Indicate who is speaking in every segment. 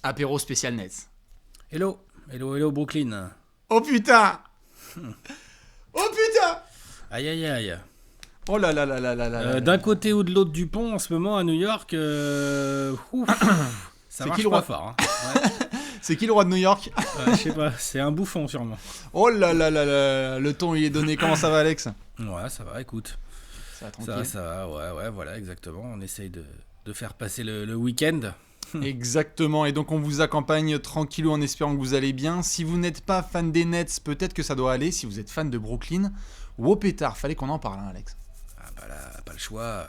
Speaker 1: apéro spécial Nets.
Speaker 2: Hello Brooklyn.
Speaker 1: Oh putain. Oh putain.
Speaker 2: Aïe aïe aïe.
Speaker 1: Oh là là là là là là.
Speaker 2: D'un côté ou de l'autre du pont en ce moment à New York, ça marche pas fort. Hein. Ouais.
Speaker 1: C'est qui le roi de New York?
Speaker 2: Je sais pas, c'est un bouffon sûrement.
Speaker 1: Oh là là là là, le ton il est donné. Comment ça va, Alex?
Speaker 2: Ouais, ça va, écoute.
Speaker 1: Ça va tranquille.
Speaker 2: Ça va, ouais, voilà, exactement. On essaye de faire passer le week-end.
Speaker 1: Exactement, et donc on vous accompagne tranquillou en espérant que vous allez bien. Si vous n'êtes pas fan des Nets, peut-être que ça doit aller. Si vous êtes fan de Brooklyn, ou au pétard, fallait qu'on en parle, hein, Alex.
Speaker 2: Ah bah là, pas le choix.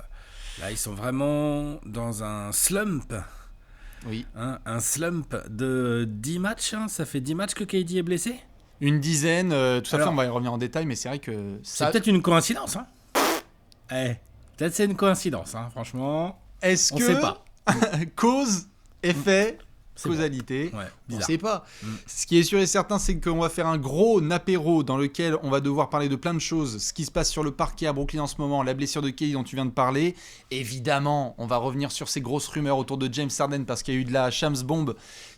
Speaker 2: Là, ils sont vraiment dans un slump.
Speaker 1: Oui.
Speaker 2: Hein, un slump de 10 matchs. Hein. Ça fait 10 matchs que KD est blessé.
Speaker 1: Une dizaine, tout ça fait, on va y revenir en détail, mais c'est vrai que ça...
Speaker 2: C'est peut-être une coïncidence. Hein. Peut-être c'est une coïncidence, hein, franchement.
Speaker 1: Est-ce
Speaker 2: on
Speaker 1: que...
Speaker 2: sait pas.
Speaker 1: Cause, effet,
Speaker 2: c'est
Speaker 1: causalité,
Speaker 2: ouais,
Speaker 1: on ne sait pas. Ce qui est sûr et certain, c'est qu'on va faire un gros apéro dans lequel on va devoir parler de plein de choses. Ce qui se passe sur le parquet à Brooklyn en ce moment, la blessure de KD dont tu viens de parler. Évidemment, on va revenir sur ces grosses rumeurs autour de James Harden parce qu'il y a eu de la Shams bombe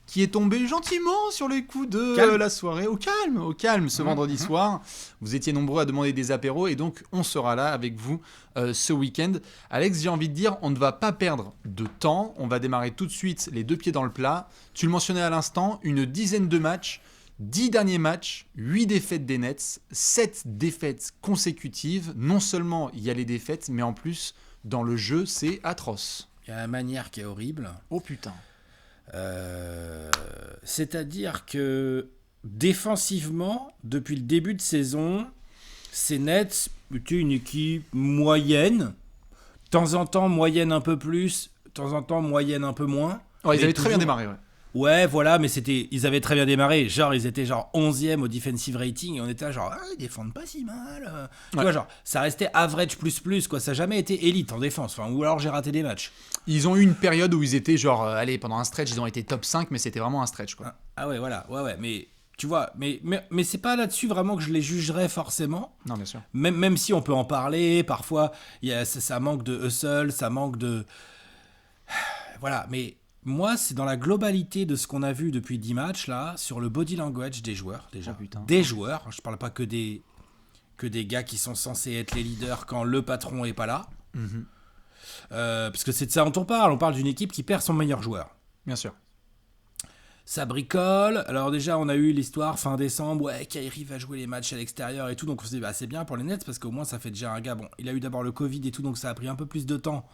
Speaker 1: qui est tombée gentiment sur les coups de la soirée. Au calme, ce vendredi soir. Vous étiez nombreux à demander des apéros et donc on sera là avec vous ce week-end. Alex, j'ai envie de dire, on ne va pas perdre de temps. On va démarrer tout de suite les deux pieds dans le plat. Tu le mentionnais à l'instant, une dizaine de matchs, 10 derniers matchs, 8 défaites des Nets, 7 défaites consécutives. Non seulement il y a les défaites, mais en plus, dans le jeu, c'est atroce.
Speaker 2: Il y a la manière qui est horrible.
Speaker 1: Oh putain.
Speaker 2: C'est-à-dire que défensivement, depuis le début de saison, ces Nets étaient une équipe moyenne. De temps en temps, moyenne un peu plus. De temps en temps, moyenne un peu moins.
Speaker 1: Ouais, ils avaient très bien démarré, ouais.
Speaker 2: Ouais, voilà, mais ils avaient très bien démarré. Genre, ils étaient genre 11e au defensive rating et on était là genre, ils défendent pas si mal. Ouais. Tu vois, genre, ça restait average plus, quoi. Ça n'a jamais été élite en défense. Enfin, ou alors j'ai raté des matchs.
Speaker 1: Ils ont eu une période où ils étaient genre, pendant un stretch, ils ont été top 5, mais c'était vraiment un stretch, quoi.
Speaker 2: Ah ouais, voilà, ouais, mais tu vois, mais c'est pas là-dessus vraiment que je les jugerais forcément.
Speaker 1: Non, bien sûr.
Speaker 2: Même si on peut en parler, parfois, ça manque de hustle, ça manque de... Voilà, mais... Moi, c'est dans la globalité de ce qu'on a vu depuis 10 matchs, là, sur le body language des joueurs, déjà. Des joueurs, je parle pas que des gars qui sont censés être les leaders quand le patron est pas là. Mm-hmm. Parce que c'est de ça dont on parle d'une équipe qui perd son meilleur joueur.
Speaker 1: Bien sûr.
Speaker 2: Ça bricole. Alors déjà, on a eu l'histoire fin décembre, ouais, Kyrie va jouer les matchs à l'extérieur et tout, donc on se dit, bah, c'est bien pour les Nets, parce qu'au moins, ça fait déjà un gars, bon, il a eu d'abord le Covid et tout, donc ça a pris un peu plus de temps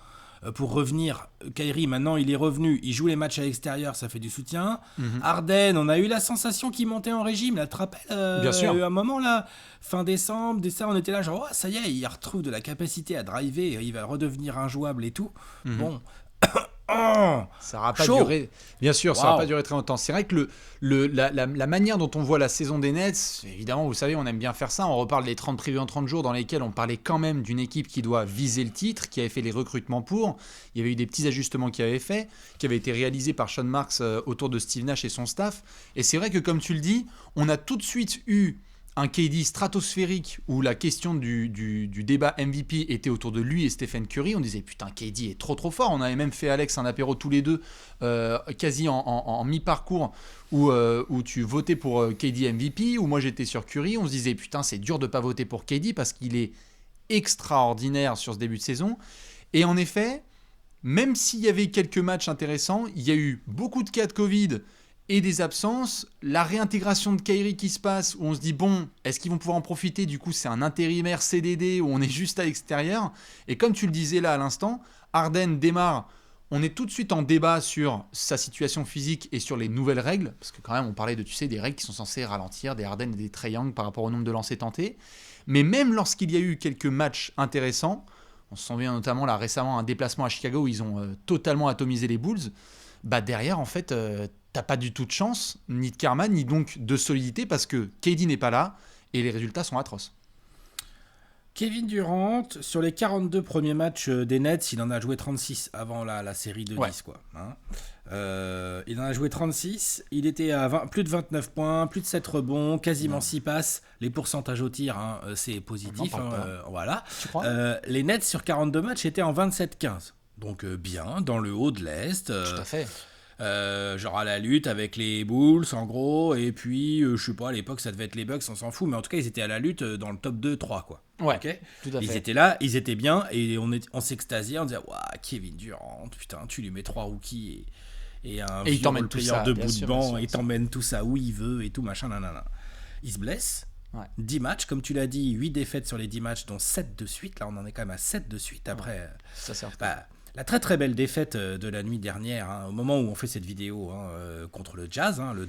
Speaker 2: pour revenir. Kyrie, maintenant, il est revenu, il joue les matchs à l'extérieur, ça fait du soutien. Mm-hmm. Harden, on a eu la sensation qu'il montait en régime, là, tu te rappelles
Speaker 1: Bien sûr.
Speaker 2: Il y a eu un moment, là, fin décembre, dès ça, on était là, genre, oh, ça y est, il retrouve de la capacité à driver, il va redevenir injouable et tout. Mm-hmm. Bon...
Speaker 1: ça n'aura pas duré. Bien sûr, ça n'aura pas duré très longtemps. C'est vrai que la manière dont on voit la saison des Nets, évidemment, vous savez, on aime bien faire ça. On reparle des 30 previews en 30 jours dans lesquels on parlait quand même d'une équipe qui doit viser le titre, qui avait fait les recrutements pour. Il y avait eu des petits ajustements qui avaient été réalisés par Sean Marks autour de Steve Nash et son staff. Et c'est vrai que, comme tu le dis, on a tout de suite eu un KD stratosphérique où la question du débat MVP était autour de lui et Stephen Curry. On disait putain, KD est trop fort. On avait même fait, Alex, un apéro tous les deux quasi en mi-parcours où tu votais pour KD MVP, où moi j'étais sur Curry. On se disait putain, c'est dur de pas voter pour KD parce qu'il est extraordinaire sur ce début de saison. Et en effet, même s'il y avait quelques matchs intéressants, il y a eu beaucoup de cas de Covid et des absences, la réintégration de Kyrie qui se passe, où on se dit bon, est-ce qu'ils vont pouvoir en profiter? Du coup, c'est un intérimaire CDD où on est juste à l'extérieur. Et comme tu le disais là à l'instant, Harden démarre. On est tout de suite en débat sur sa situation physique et sur les nouvelles règles, parce que quand même on parlait de, tu sais, des règles qui sont censées ralentir, des Harden et des Trae Young par rapport au nombre de lancers tentés. Mais même lorsqu'il y a eu quelques matchs intéressants, on se souvient notamment là récemment un déplacement à Chicago où ils ont totalement atomisé les Bulls. Bah derrière en fait t'as pas du tout de chance, ni de karma, ni donc de solidité parce que KD n'est pas là et les résultats sont atroces.
Speaker 2: Kevin Durant, sur les 42 premiers matchs des Nets, il en a joué 36 avant la série de 10 quoi. Hein. Il en a joué 36, il était à plus de 29 points, plus de 7 rebonds, quasiment 6 passes. Les pourcentages au tir, hein, c'est positif. Voilà.
Speaker 1: Tu crois
Speaker 2: les Nets sur 42 matchs étaient en 27-15. Donc bien, dans le haut de l'Est.
Speaker 1: Tout à fait.
Speaker 2: genre à la lutte avec les Bulls en gros, et puis je sais pas, à l'époque ça devait être les Bucks, on s'en fout, mais en tout cas ils étaient à la lutte dans le top 2-3 quoi.
Speaker 1: Ouais,
Speaker 2: okay,
Speaker 1: tout à fait.
Speaker 2: Ils étaient là, ils étaient bien, et on s'extasiait, on disait waouh, Kevin Durant, putain, tu lui mets 3 rookies et un
Speaker 1: il t'emmène
Speaker 2: player
Speaker 1: ça,
Speaker 2: de bout de banc,
Speaker 1: et
Speaker 2: il t'emmène tout ça où il veut et tout machin, nanana. Il se blesse.
Speaker 1: Ouais.
Speaker 2: 10 matchs, comme tu l'as dit, 8 défaites sur les 10 matchs, dont 7 de suite. Là, on en est quand même à 7 de suite après.
Speaker 1: Ouais, ça sert.
Speaker 2: La très très belle défaite de la nuit dernière, hein, au moment où on fait cette vidéo contre le Jazz, le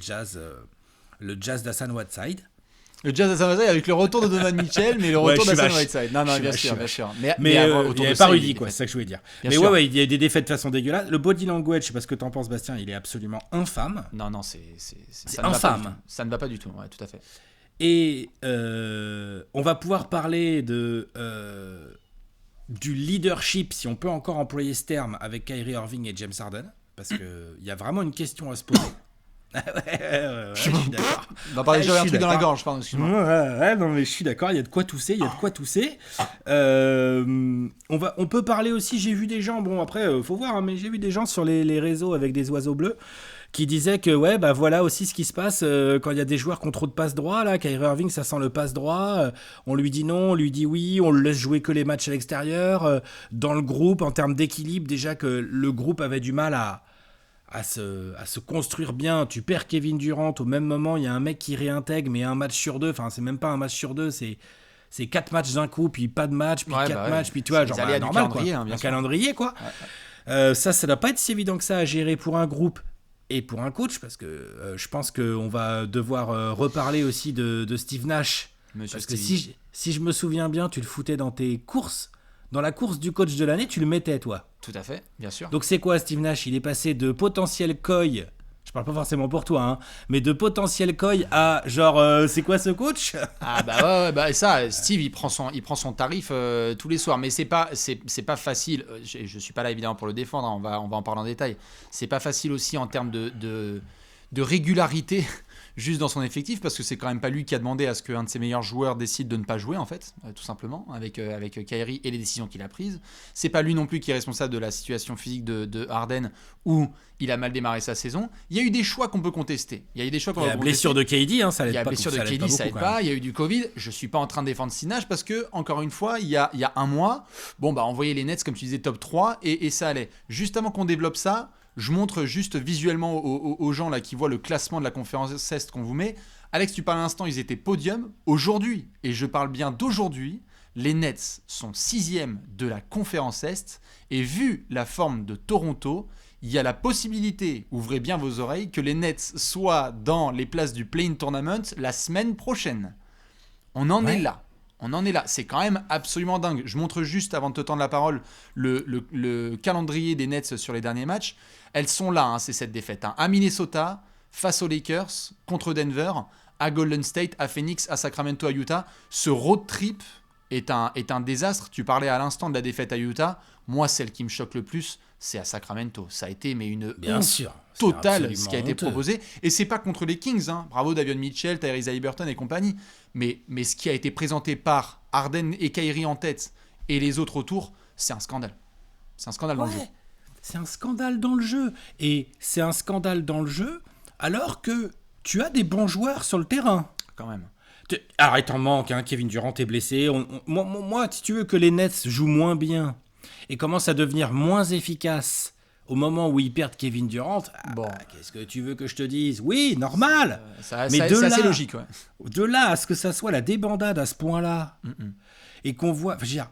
Speaker 2: Jazz d'Hassan Whiteside.
Speaker 1: Le Jazz d'Hassan Whiteside avec le retour de Donovan Mitchell, mais le retour d'Hassan Whiteside. Non, bien sûr.
Speaker 2: Mais il n'y avait pas Rudy, quoi, c'est ça que je voulais dire. Mais ouais, il y a des défaites de façon dégueulasse. Le body language, je sais pas ce que t'en penses, Bastien, il est absolument infâme.
Speaker 1: Non, c'est
Speaker 2: infâme.
Speaker 1: Ça ne va pas du tout, ouais, tout à fait.
Speaker 2: Et on va pouvoir parler du leadership, si on peut encore employer ce terme, avec Kyrie Irving et James Harden, parce qu'il y a vraiment une question à se poser. ouais, je suis d'accord.
Speaker 1: On va parler, j'avais un truc dans la gorge, pardon, excuse-moi.
Speaker 2: Ouais, non, mais je suis d'accord, il y a de quoi tousser, on peut parler aussi, j'ai vu des gens, bon après, faut voir, hein, mais j'ai vu des gens sur les réseaux avec des oiseaux bleus, qui disait que voilà aussi ce qui se passe quand il y a des joueurs qui ont trop de passe droit là. Kyrie Irving, ça sent le passe droit, on lui dit non, on lui dit oui, on le laisse jouer que les matchs à l'extérieur, dans le groupe en termes d'équilibre, déjà que le groupe avait du mal à se construire bien. Tu perds Kevin Durant, au même moment il y a un mec qui réintègre, mais un match sur deux, enfin c'est même pas un match sur deux, c'est 4 matchs d'un coup, puis pas de match, puis 4 matchs, puis tu vois, genre normal quoi, un calendrier quoi. Ça doit pas être si évident que ça à gérer pour un groupe et pour un coach, parce que je pense qu'on va devoir reparler aussi de Steve Nash. Monsieur parce Stevie. Que si je me souviens bien, tu le foutais dans tes courses, dans la course du coach de l'année, tu le mettais toi.
Speaker 1: Tout à fait, bien sûr.
Speaker 2: Donc c'est quoi Steve Nash ? Il est passé de potentiel coy, je parle pas forcément pour toi, hein, mais de potentiel coy à genre c'est quoi ce coach ?
Speaker 1: Ah ouais, ça, Steve il prend son tarif tous les soirs, mais c'est pas facile. Je suis pas là évidemment pour le défendre, hein, on va en parler en détail. C'est pas facile aussi en termes de régularité juste dans son effectif, parce que c'est quand même pas lui qui a demandé à ce qu'un de ses meilleurs joueurs décide de ne pas jouer en fait, tout simplement, avec Kyrie et les décisions qu'il a prises. C'est pas lui non plus qui est responsable de la situation physique de Harden, où il a mal démarré sa saison. Il y a eu des choix qu'on peut contester. Il y a eu des choix qu'on peut contester.
Speaker 2: La blessure de KD, hein, ça l'aide pas.
Speaker 1: Il y a la blessure de KD, ça aide pas. Il y a eu du Covid. Je suis pas en train de défendre Steve parce que, encore une fois, il y a un mois, on voyait les Nets, comme tu disais, top 3 et ça allait. Juste avant qu'on développe ça, je montre juste visuellement aux gens là qui voient le classement de la conférence Est qu'on vous met. Alex, tu parles à l'instant, ils étaient podium. Aujourd'hui, et je parle bien d'aujourd'hui, les Nets sont 6e de la conférence Est. Et vu la forme de Toronto, il y a la possibilité, ouvrez bien vos oreilles, que les Nets soient dans les places du Play-in Tournament la semaine prochaine. On en est là. C'est quand même absolument dingue. Je montre juste, avant de te tendre la parole, le calendrier des Nets sur les derniers matchs. Elles sont là, hein, ces 7 défaites. Hein. À Minnesota, face aux Lakers, contre Denver, à Golden State, à Phoenix, à Sacramento, à Utah. Ce road trip est un désastre. Tu parlais à l'instant de la défaite à Utah. Moi, celle qui me choque le plus, c'est à Sacramento. Ça a été une honte totale ce qui a été proposé. Et c'est pas contre les Kings. Hein. Bravo Davion Mitchell, Tyrese Haliburton et compagnie. Mais ce qui a été présenté par Harden et Kyrie en tête et les autres autour, c'est un scandale. C'est un scandale dans le jeu.
Speaker 2: C'est un scandale dans le jeu. Et c'est un scandale dans le jeu alors que tu as des bons joueurs sur le terrain.
Speaker 1: Quand même.
Speaker 2: Alors, il t'en manque, hein, Kevin Durant est blessé. Moi, si tu veux que les Nets jouent moins bien et commencent à devenir moins efficaces au moment où ils perdent Kevin Durant, qu'est-ce que tu veux que je te dise ? Oui, normal.
Speaker 1: C'est assez logique. Ouais.
Speaker 2: De là à ce que ça soit la débandade à ce point-là, et qu'on voit, je veux dire,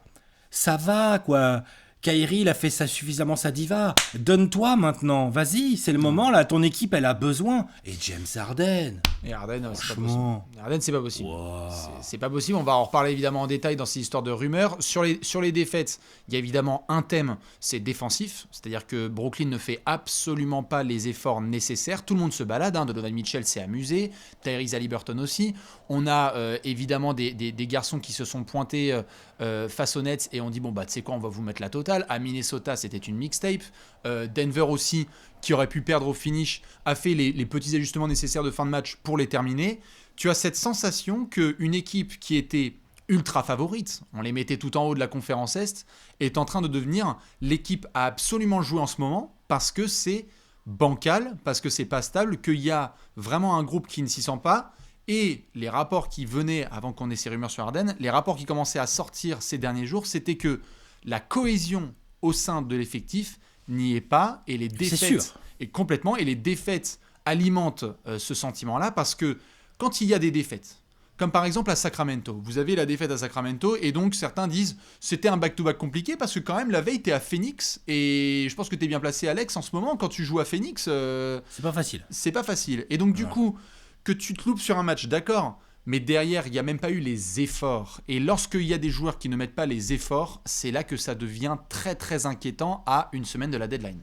Speaker 2: ça va quoi. Kyrie, il a fait ça suffisamment sa diva. Donne-toi maintenant, vas-y, c'est le moment là. Ton équipe, elle a besoin. Et James Harden.
Speaker 1: Et Harden, c'est pas possible. Harden, c'est pas possible. Wow. C'est pas possible. On va en reparler évidemment en détail dans ces histoires de rumeurs. Sur les défaites, il y a évidemment un thème, c'est défensif. C'est-à-dire que Brooklyn ne fait absolument pas les efforts nécessaires. Tout le monde se balade. Hein. Donovan Mitchell s'est amusé. Tyrese Haliburton aussi. On a évidemment des garçons qui se sont pointés face aux Nets et on dit tu sais quoi, on va vous mettre la totale. À Minnesota, c'était une mixtape. Denver aussi, qui aurait pu perdre au finish, a fait les petits ajustements nécessaires de fin de match pour les terminer. Tu as cette sensation qu'une équipe qui était ultra favorite, on les mettait tout en haut de la conférence Est, est en train de devenir l'équipe à absolument jouer en ce moment parce que c'est bancal parce que c'est pas stable, qu'il y a vraiment un groupe qui ne s'y sent pas. Et les rapports qui venaient, avant qu'on ait ces rumeurs sur Harden, les rapports qui commençaient à sortir ces derniers jours, c'était que la cohésion au sein de l'effectif n'y est pas, et les défaites, et les défaites alimentent ce sentiment-là, parce que quand il y a des défaites, comme par exemple à Sacramento, vous avez la défaite à Sacramento, et donc certains disent c'était un back-to-back compliqué, parce que quand même la veille t'es à Phoenix, et je pense que t'es bien placé Alex en ce moment, quand tu joues à Phoenix,
Speaker 2: c'est pas facile.
Speaker 1: C'est pas facile, et donc du coup, que tu te loupes sur un match, d'accord, mais derrière, il n'y a même pas eu les efforts. Et lorsqu'il y a des joueurs qui ne mettent pas les efforts, c'est là que ça devient très très inquiétant à une semaine de la deadline.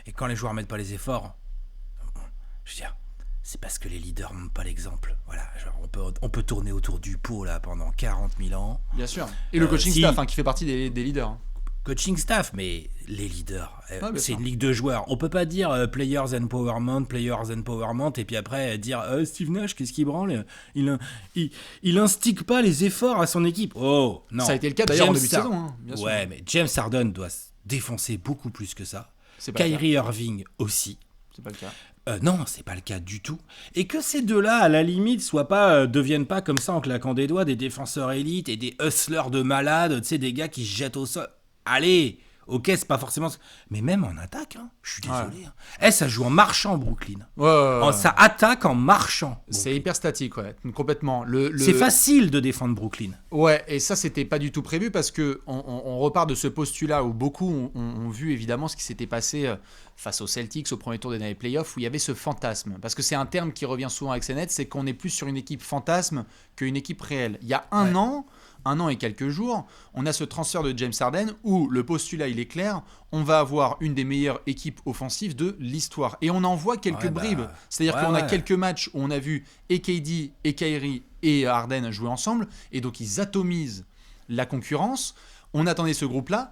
Speaker 2: Et quand les joueurs ne mettent pas les efforts, je veux dire, c'est parce que les leaders ne montrent pas l'exemple. Voilà, genre on peut tourner autour du pot là, pendant 40 000 ans.
Speaker 1: Bien sûr. Et le coaching staff qui fait partie des leaders.
Speaker 2: Coaching staff, mais les leaders, c'est une ligue de joueurs. On peut pas dire players empowerment, et puis après dire Steve Nash, qu'est-ce qu'il branle, il instigue pas les efforts à son équipe. Oh non.
Speaker 1: Ça a été le cas d'ailleurs en début de saison. Hein, bien sûr.
Speaker 2: Ouais, mais James Harden doit se défoncer beaucoup plus que ça. Kyrie Irving aussi.
Speaker 1: C'est pas le cas.
Speaker 2: Non, c'est pas le cas du tout. Et que ces deux-là, à la limite, deviennent pas comme ça en claquant des doigts des défenseurs élites et des hustlers de malades, tu sais, des gars qui se jettent au sol. Allez, ok, c'est pas forcément... Mais même en attaque, hein, je suis désolé. Ouais. Ça joue en marchant, Brooklyn.
Speaker 1: Ouais.
Speaker 2: Ça attaque en marchant.
Speaker 1: C'est hyper statique, ouais, complètement.
Speaker 2: C'est facile de défendre Brooklyn.
Speaker 1: Ouais, et ça, c'était pas du tout prévu parce que on repart de ce postulat où beaucoup ont vu évidemment ce qui s'était passé face aux Celtics au premier tour des playoffs, où il y avait ce fantasme. Parce que c'est un terme qui revient souvent avec ces nets, c'est qu'on est plus sur une équipe fantasme qu'une équipe réelle. Il y a un an et quelques jours, on a ce transfert de James Harden où le postulat, il est clair, on va avoir une des meilleures équipes offensives de l'histoire. Et on en voit quelques bribes. C'est-à-dire qu'on a quelques matchs où on a vu et KD, et Kyrie, et Harden jouer ensemble, et donc ils atomisent la concurrence. On attendait ce groupe-là.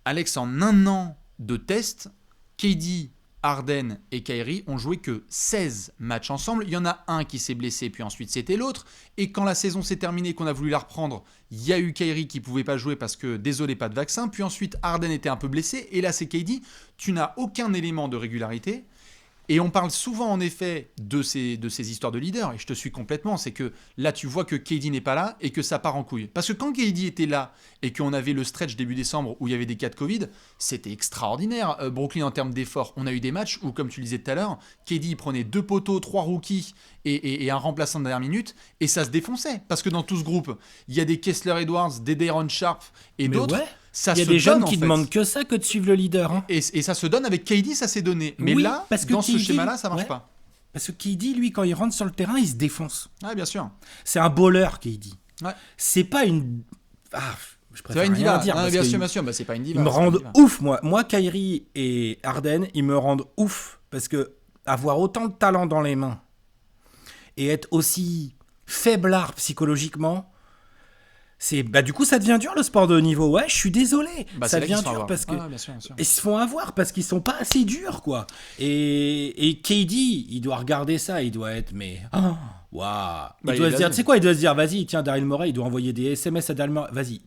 Speaker 1: Alex, en un an de test, KD, Harden et Kyrie ont joué que 16 matchs ensemble. Il y en a un qui s'est blessé, puis ensuite c'était l'autre. Et quand la saison s'est terminée, qu'on a voulu la reprendre, il y a eu Kyrie qui ne pouvait pas jouer parce que, désolé, pas de vaccin. Puis ensuite, Harden était un peu blessé. Et là, c'est KD. Tu n'as aucun élément de régularité. Et on parle souvent, en effet, de ces histoires de leader. Et je te suis complètement. C'est que là, tu vois que KD n'est pas là et que ça part en couille. Parce que quand KD était là et qu'on avait le stretch début décembre où il y avait des cas de Covid, c'était extraordinaire. Brooklyn, en termes d'efforts, on a eu des matchs où, comme tu le disais tout à l'heure, KD prenait 2 poteaux, 3 rookies et un remplaçant de dernière minute. Et ça se défonçait. Parce que dans tout ce groupe, il y a des Kessler Edwards, des Day'Ron Sharpe et d'autres.
Speaker 2: Ouais. Il y a des jeunes qui demandent que ça, que de suivre le leader. Hein.
Speaker 1: Et ça se donne avec KD, ça s'est donné. Mais là, dans ce schéma-là, ça marche pas.
Speaker 2: Parce que KD, lui, quand il rentre sur le terrain, il se défonce.
Speaker 1: Ah, bien sûr.
Speaker 2: C'est un bowler, KD.
Speaker 1: Ouais.
Speaker 2: C'est pas une... je préfère
Speaker 1: rien
Speaker 2: diva.
Speaker 1: Dire. Bien sûr. Bah, c'est pas une diva.
Speaker 2: Ils me rendent ouf, moi. Moi, Kyrie et Harden, ils me rendent ouf. Parce que avoir autant de talent dans les mains et être aussi faiblard psychologiquement... du coup ça devient dur le sport de haut niveau. Ouais, je suis désolé. Ça devient dur parce que
Speaker 1: bien sûr.
Speaker 2: Ils se font avoir parce qu'ils sont pas assez durs quoi. Et KD, il doit regarder ça, il doit être waouh. Il doit se dire, tu sais quoi, il doit se dire vas-y, tiens, Daryl Morey, il doit envoyer des SMS à Daryl Morey. Vas-y.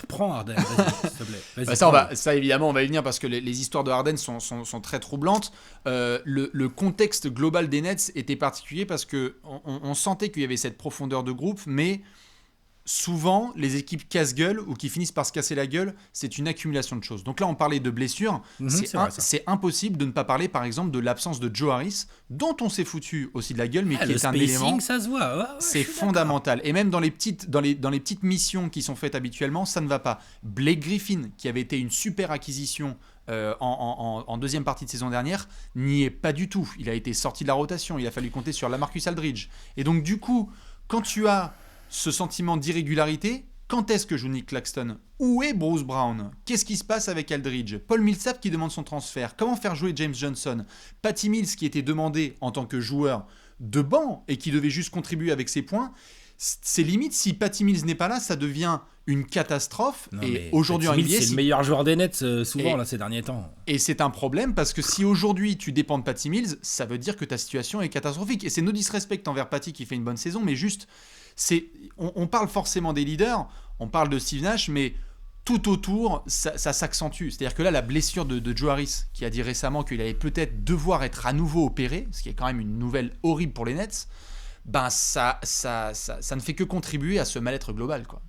Speaker 2: Prends Harden, s'il te plaît.
Speaker 1: Ça, évidemment, on va y venir parce que les histoires de Harden sont très troublantes. Le contexte global des Nets était particulier parce qu'on sentait qu'il y avait cette profondeur de groupe, mais souvent, les équipes casse-gueule ou qui finissent par se casser la gueule, c'est une accumulation de choses. Donc là, on parlait de blessures. C'est impossible de ne pas parler, par exemple, de l'absence de Joe Harris, dont on s'est foutu aussi de la gueule, mais qui est un élément.
Speaker 2: Ça se voit. Ouais,
Speaker 1: c'est fondamental. Et même dans les petites missions qui sont faites habituellement, ça ne va pas. Blake Griffin, qui avait été une super acquisition en deuxième partie de saison dernière, n'y est pas du tout. Il a été sorti de la rotation. Il a fallu compter sur LaMarcus Aldridge. Et donc, du coup, quand tu as ce sentiment d'irrégularité, quand est-ce que joue Nick Claxton ? Où est Bruce Brown ? Qu'est-ce qui se passe avec Aldridge ? Paul Millsap qui demande son transfert. Comment faire jouer James Johnson ? Patty Mills qui était demandé en tant que joueur de banc et qui devait juste contribuer avec ses points. C'est limite, si Patty Mills n'est pas là, ça devient une catastrophe. Et aujourd'hui en NBA,
Speaker 2: c'est le meilleur joueur des Nets souvent ces derniers temps.
Speaker 1: Et c'est un problème parce que si aujourd'hui tu dépends de Patty Mills, ça veut dire que ta situation est catastrophique. Et c'est no disrespect envers Patty qui fait une bonne saison, mais juste... On parle forcément des leaders, on parle de Steve Nash, mais tout autour, ça s'accentue. C'est-à-dire que là, la blessure de Joe Harris, qui a dit récemment qu'il allait peut-être devoir être à nouveau opéré, ce qui est quand même une nouvelle horrible pour les Nets, ben ça ne fait que contribuer à ce mal-être global, quoi.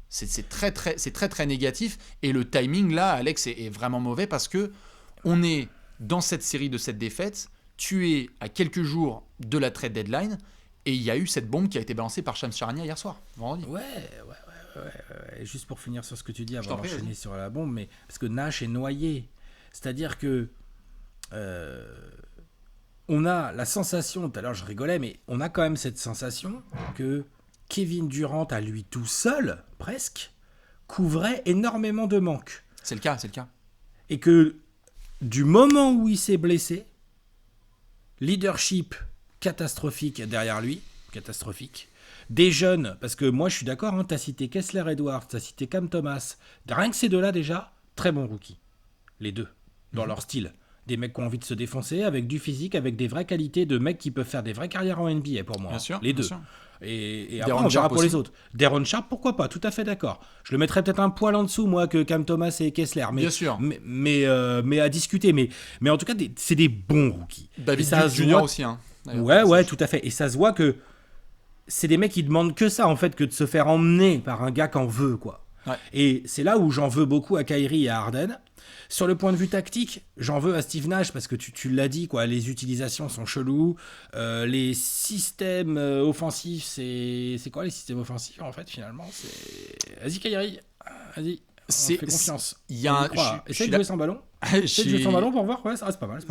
Speaker 1: C'est très négatif. Et le timing, là, Alex, est vraiment mauvais parce que on est dans cette série de 7 défaites, tu es à quelques jours de la trade deadline, et il y a eu cette bombe qui a été balancée par Shams Charania hier soir, vendredi.
Speaker 2: Ouais. Juste pour finir sur ce que tu dis avant d'enchaîner sur la bombe, mais parce que Nash est noyé. C'est-à-dire que on a la sensation, tout à l'heure je rigolais, mais on a quand même cette sensation que Kevin Durant, à lui tout seul, presque, couvrait énormément de manques.
Speaker 1: C'est le cas.
Speaker 2: Et que du moment où il s'est blessé, leadership catastrophique derrière lui, catastrophique. Des jeunes, parce que moi je suis d'accord, hein, tu as cité Kessler Edwards, tu as cité Cam Thomas, rien que ces deux-là déjà, très bons rookies. Les deux, dans leur style. Des mecs qui ont envie de se défoncer, avec du physique, avec des vraies qualités, de mecs qui peuvent faire des vraies carrières en NBA pour moi.
Speaker 1: Bien sûr,
Speaker 2: les deux.
Speaker 1: Sûr.
Speaker 2: Et après, on verra pour les autres. Deron Sharp, pourquoi pas, tout à fait d'accord. Je le mettrais peut-être un poil en dessous, moi, que Cam Thomas et Kessler. Mais,
Speaker 1: bien sûr.
Speaker 2: Mais à discuter. Mais en tout cas, c'est des bons rookies.
Speaker 1: David Junior aussi, hein.
Speaker 2: Ouais, tout à fait. Et ça se voit que c'est des mecs qui demandent que ça, en fait, que de se faire emmener par un gars qu'en veut, quoi.
Speaker 1: Ouais.
Speaker 2: Et c'est là où j'en veux beaucoup à Kyrie et à Harden. Sur le point de vue tactique, j'en veux à Steve Nash parce que tu l'as dit, quoi, les utilisations sont cheloues. Les systèmes offensifs, c'est quoi les systèmes offensifs en fait finalement Vas-y Kyrie, vas-y. On fait confiance. Essaye de jouer sans ballon. Essaye de jouer sans ballon pour voir. Ouais, c'est pas mal.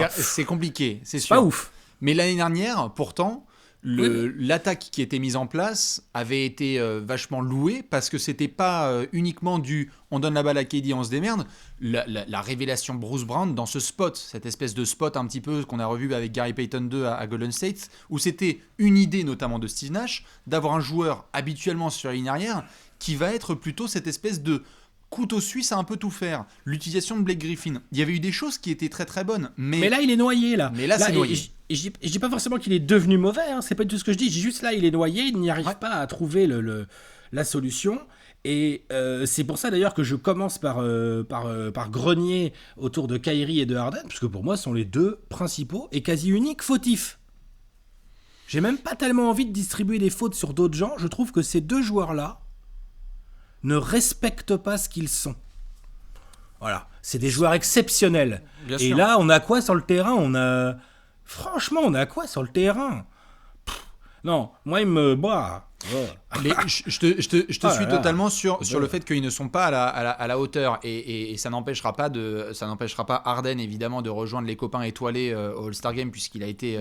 Speaker 1: C'est compliqué, c'est sûr.
Speaker 2: Pas ouf.
Speaker 1: Mais l'année dernière, pourtant, l'attaque qui était mise en place avait été vachement louée parce que c'était pas uniquement on donne la balle à KD, on se démerde. La révélation Bruce Brown dans ce spot, cette espèce de spot un petit peu qu'on a revu avec Gary Payton 2 à Golden State, où c'était une idée notamment de Steve Nash d'avoir un joueur habituellement sur la ligne arrière qui va être plutôt cette espèce de couteau suisse à un peu tout faire. L'utilisation de Blake Griffin. Il y avait eu des choses qui étaient très très bonnes. Mais
Speaker 2: là, il est noyé, là.
Speaker 1: Mais là c'est noyé.
Speaker 2: Et je dis pas forcément qu'il est devenu mauvais, hein, c'est pas du tout ce que je dis. Je dis juste là, il est noyé, il n'y arrive pas à trouver la solution. Et c'est pour ça d'ailleurs que je commence par grogner autour de Kyrie et de Harden, puisque pour moi, ce sont les deux principaux et quasi uniques fautifs. J'ai même pas tellement envie de distribuer des fautes sur d'autres gens. Je trouve que ces deux joueurs-là ne respectent pas ce qu'ils sont. Voilà, c'est des joueurs exceptionnels. Bien sûr. Là, on a quoi sur le terrain ? Franchement, on a quoi sur le terrain ? Non, moi, il me...
Speaker 1: Je te suis totalement sur le fait qu'ils ne sont pas à la hauteur et ça n'empêchera pas Harden évidemment de rejoindre les copains étoilés au All-Star Game puisqu'il a été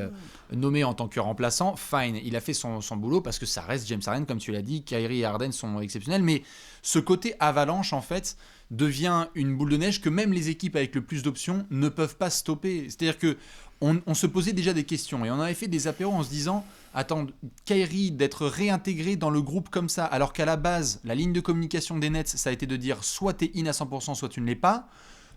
Speaker 1: nommé en tant que remplaçant. Fine, il a fait son boulot parce que ça reste James Harden comme tu l'as dit. Kyrie et Harden sont exceptionnels, mais ce côté avalanche en fait devient une boule de neige que même les équipes avec le plus d'options ne peuvent pas stopper. C'est-à-dire que on se posait déjà des questions et on avait fait des apéros en se disant attends, Kyrie d'être réintégré dans le groupe comme ça alors qu'à la base la ligne de communication des Nets ça a été de dire soit t'es in à 100% soit tu ne l'es pas.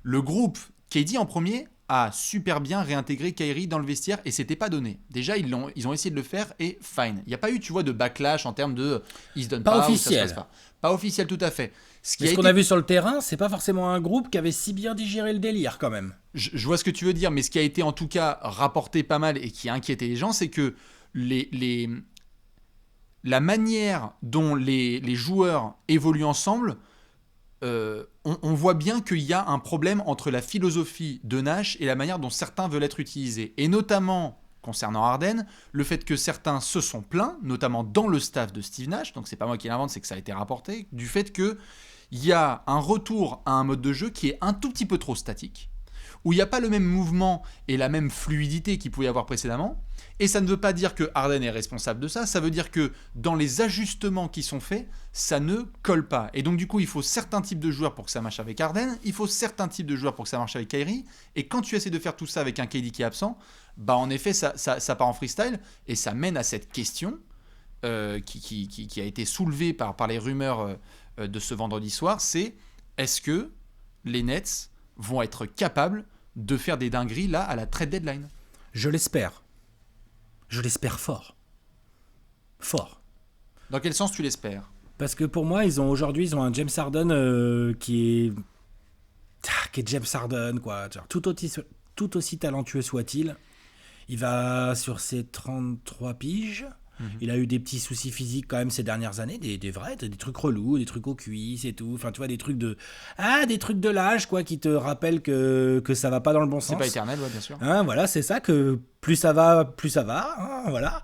Speaker 1: Le groupe KD en premier a super bien réintégré Kyrie dans le vestiaire et c'était pas donné. Déjà ils ont essayé de le faire et fine. Il n'y a pas eu tu vois de backlash en termes de ils se donnent pas
Speaker 2: officiel.
Speaker 1: Ou ça se passe pas officiel tout à fait.
Speaker 2: Ce qu'on a vu sur le terrain, c'est pas forcément un groupe qui avait si bien digéré le délire quand même.
Speaker 1: Je vois ce que tu veux dire, mais ce qui a été en tout cas rapporté pas mal et qui a inquiété les gens, c'est que la manière dont les joueurs évoluent ensemble, on voit bien qu'il y a un problème entre la philosophie de Nash et la manière dont certains veulent être utilisés. Et notamment, concernant Harden, le fait que certains se sont plaints, notamment dans le staff de Steve Nash, donc c'est pas moi qui l'invente, c'est que ça a été rapporté, du fait qu'il y a un retour à un mode de jeu qui est un tout petit peu trop statique, où il n'y a pas le même mouvement et la même fluidité qu'il pouvait y avoir précédemment. Et ça ne veut pas dire que Harden est responsable de ça, ça veut dire que dans les ajustements qui sont faits, ça ne colle pas. Et donc du coup, il faut certains types de joueurs pour que ça marche avec Harden, il faut certains types de joueurs pour que ça marche avec Kyrie, et quand tu essaies de faire tout ça avec un KD qui est absent, bah en effet, ça part en freestyle, et ça mène à cette question qui a été soulevée par les rumeurs de ce vendredi soir, c'est est-ce que les Nets vont être capables de faire des dingueries là à la trade deadline ?
Speaker 2: Je l'espère. Je l'espère fort. Fort.
Speaker 1: Dans quel sens tu l'espères ?
Speaker 2: Parce que pour moi, ils ont un James Harden qui est James Harden, quoi. Genre, tout aussi talentueux soit-il. Il va sur ses 33 piges. Il a eu des petits soucis physiques quand même ces dernières années, des vrais, des trucs relous, des trucs aux cuisses et tout. Enfin, tu vois, des trucs de l'âge, quoi, qui te rappellent que ça va pas dans le bon sens.
Speaker 1: C'est pas éternel, ouais, bien sûr.
Speaker 2: Hein, voilà, c'est ça, que plus ça va, hein, voilà.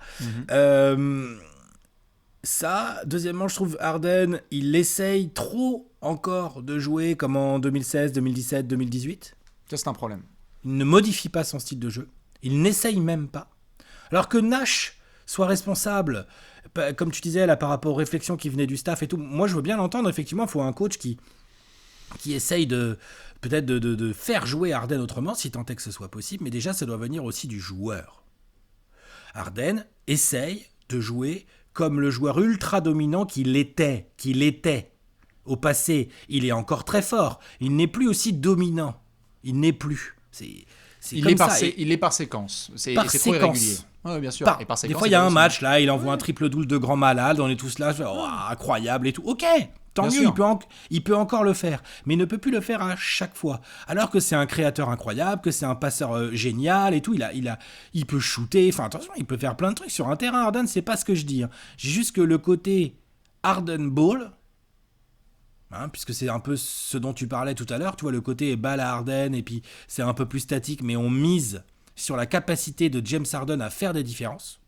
Speaker 2: Ça, deuxièmement, je trouve Harden, il essaye trop encore de jouer comme en 2016, 2017, 2018.
Speaker 1: Ça, c'est un problème.
Speaker 2: Il ne modifie pas son style de jeu. Il n'essaye même pas. Alors que Nash soit responsable, comme tu disais là, par rapport aux réflexions qui venaient du staff et tout, moi je veux bien l'entendre, effectivement, il faut un coach qui essaye peut-être de faire jouer Harden autrement, si tant est que ce soit possible, mais déjà ça doit venir aussi du joueur. Harden essaye de jouer comme le joueur ultra dominant qu'il était. Au passé, il est encore très fort, il n'est plus aussi dominant, il n'est plus.
Speaker 1: Il est par séquence, c'est trop irrégulier. Oui, bien sûr. Et par séquence,
Speaker 2: des fois, il y a un match, là, il envoie un triple-double de grand malade, on est tous là, incroyable et tout. Ok, tant mieux, il peut encore le faire. Mais il ne peut plus le faire à chaque fois. Alors que c'est un créateur incroyable, que c'est un passeur génial et tout, il peut shooter, enfin attention, il peut faire plein de trucs sur un terrain. Harden, c'est pas ce que je dis. Hein. J'ai juste que le côté Harden Ball, puisque c'est un peu ce dont tu parlais tout à l'heure, tu vois, le côté balle à Harden, et puis c'est un peu plus statique, mais on mise sur la capacité de James Harden à faire des différences.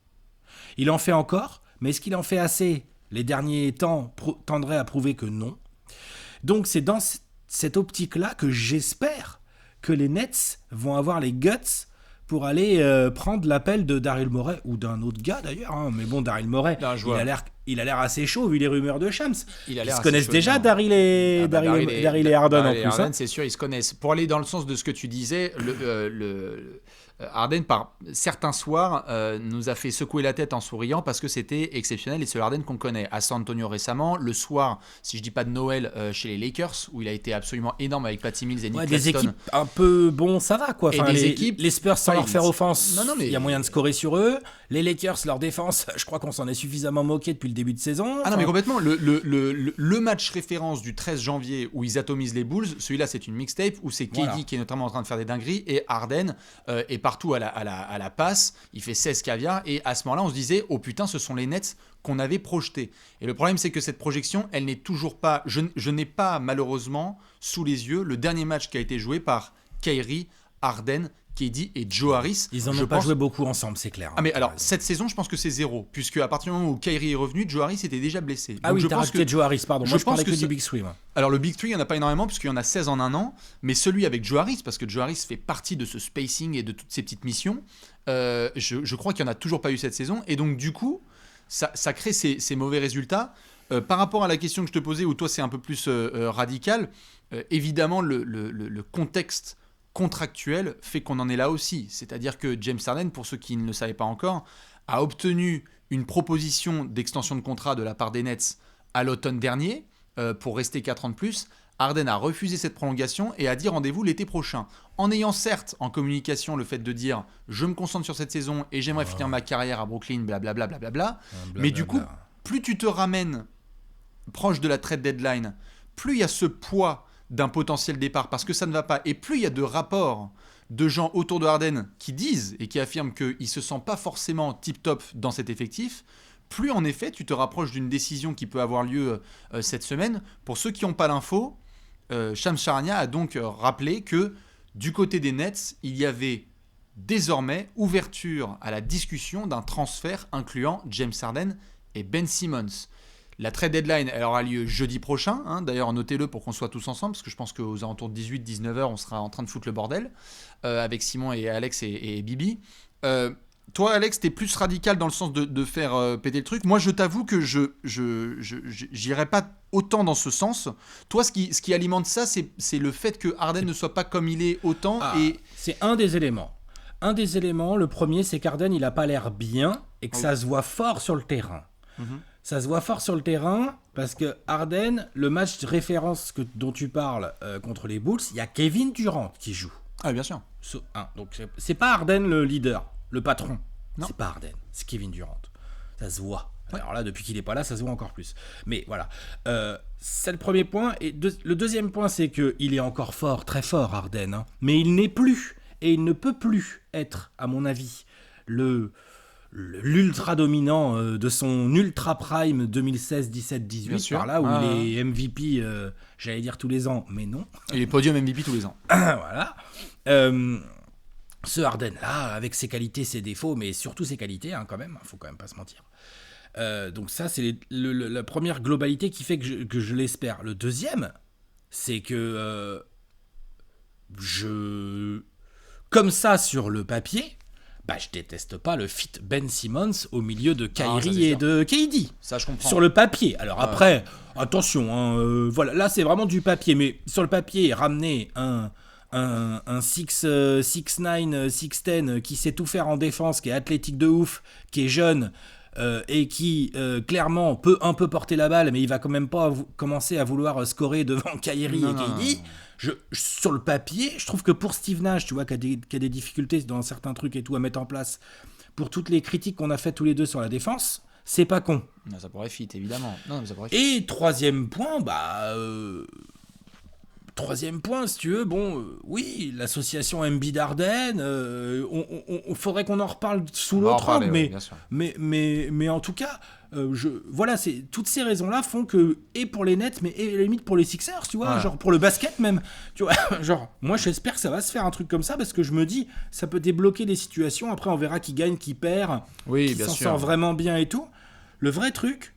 Speaker 2: Il en fait encore, mais est-ce qu'il en fait assez ? Les derniers temps tendraient à prouver que non. Donc c'est dans cette optique-là que j'espère que les Nets vont avoir les guts pour aller prendre l'appel de Daryl Morey, ou d'un autre gars d'ailleurs, hein. Mais bon, Daryl Morey, il a l'air assez chaud vu les rumeurs de Shams. Ils se connaissent déjà, Daryl et Harden en plus.
Speaker 1: Harden, c'est sûr, ils se connaissent. Pour aller dans le sens de ce que tu disais, Harden, par certains soirs, nous a fait secouer la tête en souriant parce que c'était exceptionnel, et c'est le Harden qu'on connaît. À San Antonio récemment, le soir, si je dis pas de Noël, chez les Lakers, où il a été absolument énorme avec Patty Mills et Nick Claxton.
Speaker 2: Des équipes un peu, bon, ça va quoi. Enfin, les Spurs, sans leur faire offense, il y a moyen de scorer sur eux. Les Lakers, leur défense, je crois qu'on s'en est suffisamment moqué depuis le début de saison.
Speaker 1: Ah non, mais complètement. Le match référence du 13 janvier où ils atomisent les Bulls, celui-là, c'est une mixtape où c'est KD qui est notamment en train de faire des dingueries, et Harden est partout à la passe, il fait 16 caviar, et à ce moment-là on se disait oh putain, ce sont les Nets qu'on avait projetés. Et le problème, c'est que cette projection, elle n'est toujours pas, je n'ai pas malheureusement sous les yeux le dernier match qui a été joué par Kyrie, Harden, KD et Joe Harris.
Speaker 2: Ils n'en ont pas joué beaucoup ensemble, c'est clair.
Speaker 1: Ah mais alors, cette saison, je pense que c'est 0, puisque à partir du moment où Kyrie est revenu, Joe Harris était déjà blessé.
Speaker 2: Ah donc oui, t'as rajouté Joe Harris, pardon. Moi, je parlais que du Big Three.
Speaker 1: Alors, le Big Three, il n'y en a pas énormément, puisqu'il y en a 16 en un an, mais celui avec Joe Harris, parce que Joe Harris fait partie de ce spacing et de toutes ces petites missions, je crois qu'il n'y en a toujours pas eu cette saison, et donc du coup, ça crée ces mauvais résultats. Par rapport à la question que je te posais, où toi c'est un peu plus radical, évidemment, le contexte contractuel fait qu'on en est là aussi. C'est-à-dire que James Harden, pour ceux qui ne le savaient pas encore, a obtenu une proposition d'extension de contrat de la part des Nets à l'automne dernier pour rester 4 ans de plus. Harden a refusé cette prolongation et a dit rendez-vous l'été prochain. En ayant certes en communication le fait de dire je me concentre sur cette saison et j'aimerais finir ma carrière à Brooklyn, blablabla, blablabla. Mais du coup, plus tu te ramènes proche de la trade deadline, plus il y a ce poids d'un potentiel départ parce que ça ne va pas, et plus il y a de rapports de gens autour de Harden qui disent et qui affirment qu'il ne se sent pas forcément tip-top dans cet effectif, plus en effet tu te rapproches d'une décision qui peut avoir lieu cette semaine. Pour ceux qui n'ont pas l'info, Shams Charania a donc rappelé que du côté des Nets, il y avait désormais ouverture à la discussion d'un transfert incluant James Harden et Ben Simmons. La trade deadline, elle aura lieu jeudi prochain, hein. D'ailleurs notez-le pour qu'on soit tous ensemble, parce que je pense qu'aux alentours de 18-19h, on sera en train de foutre le bordel, avec Simon et Alex et Bibi. Toi Alex, t'es plus radical dans le sens de faire péter le truc. Moi je t'avoue que j'irai pas autant dans ce sens. Toi ce qui alimente ça, c'est le fait que Harden ne soit pas comme il est autant.
Speaker 2: C'est un des éléments. Le premier, c'est qu'Harden il a pas l'air bien et que ça se voit fort sur le terrain. Ça se voit fort sur le terrain parce que Harden, le match de référence dont tu parles contre les Bulls, il y a Kevin Durant qui joue.
Speaker 1: Ah bien sûr.
Speaker 2: Donc c'est pas Harden le leader, le patron. Non. C'est pas Harden, c'est Kevin Durant. Ça se voit. Alors là, depuis qu'il n'est pas là, ça se voit encore plus. Mais voilà. C'est le premier point. Et le deuxième point, c'est qu'il est encore fort, très fort, Harden. Hein. Mais il n'est plus, et il ne peut plus être, à mon avis, l'ultra dominant de son ultra prime 2016, 17, 18, par là où il est MVP, j'allais dire tous les ans, mais non.
Speaker 1: Il est podium MVP tous les ans.
Speaker 2: Voilà. Ce Harden là, avec ses qualités, ses défauts, mais surtout ses qualités, hein, quand même, faut quand même pas se mentir. Donc ça, c'est la première globalité qui fait que je l'espère. Le deuxième, c'est que comme ça sur le papier, je déteste pas le fit Ben Simmons au milieu de Kyrie et de KD.
Speaker 1: Ça, je comprends.
Speaker 2: Sur le papier. Alors après, attention, hein, voilà, là c'est vraiment du papier, mais sur le papier, ramener un 6'9", 6'10", qui sait tout faire en défense, qui est athlétique de ouf, qui est jeune, et qui clairement peut un peu porter la balle, mais il va quand même pas commencer à vouloir scorer devant Kyrie et KD. Sur le papier, je trouve que pour Steve Nash, tu vois, qui a des difficultés dans certains trucs et tout à mettre en place, pour toutes les critiques qu'on a faites tous les deux sur la défense, c'est pas con.
Speaker 1: Non, ça pourrait fit, évidemment. Non, ça pourrait fit.
Speaker 2: Et troisième point, si tu veux, oui, l'association Embiid-Harden, faudrait qu'on en reparle sous l'autre angle, mais en tout cas, voilà, toutes ces raisons-là font que, et pour les Nets, mais et à la limite pour les Sixers, tu vois, genre pour le basket même, tu vois, genre, moi j'espère que ça va se faire un truc comme ça, parce que je me dis, ça peut débloquer des situations, après on verra qui gagne, qui perd, qui s'en sort vraiment bien et tout. Le vrai truc,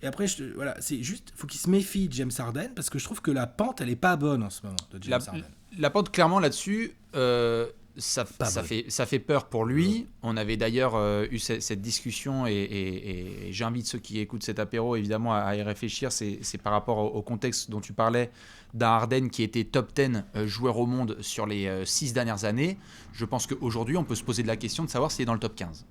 Speaker 2: et après, voilà, c'est juste, faut qu'il se méfie de James Harden, parce que je trouve que la pente, elle est pas bonne en ce moment de James Harden.
Speaker 1: La pente, clairement, là-dessus, ça fait peur pour lui. On avait d'ailleurs eu cette discussion, et j'invite ceux qui écoutent cet apéro, évidemment, à y réfléchir. C'est par rapport au contexte dont tu parlais, d'un Harden qui était top 10 joueur au monde sur les 6 dernières années. Je pense qu'aujourd'hui, on peut se poser de la question de savoir s'il est dans le top 15.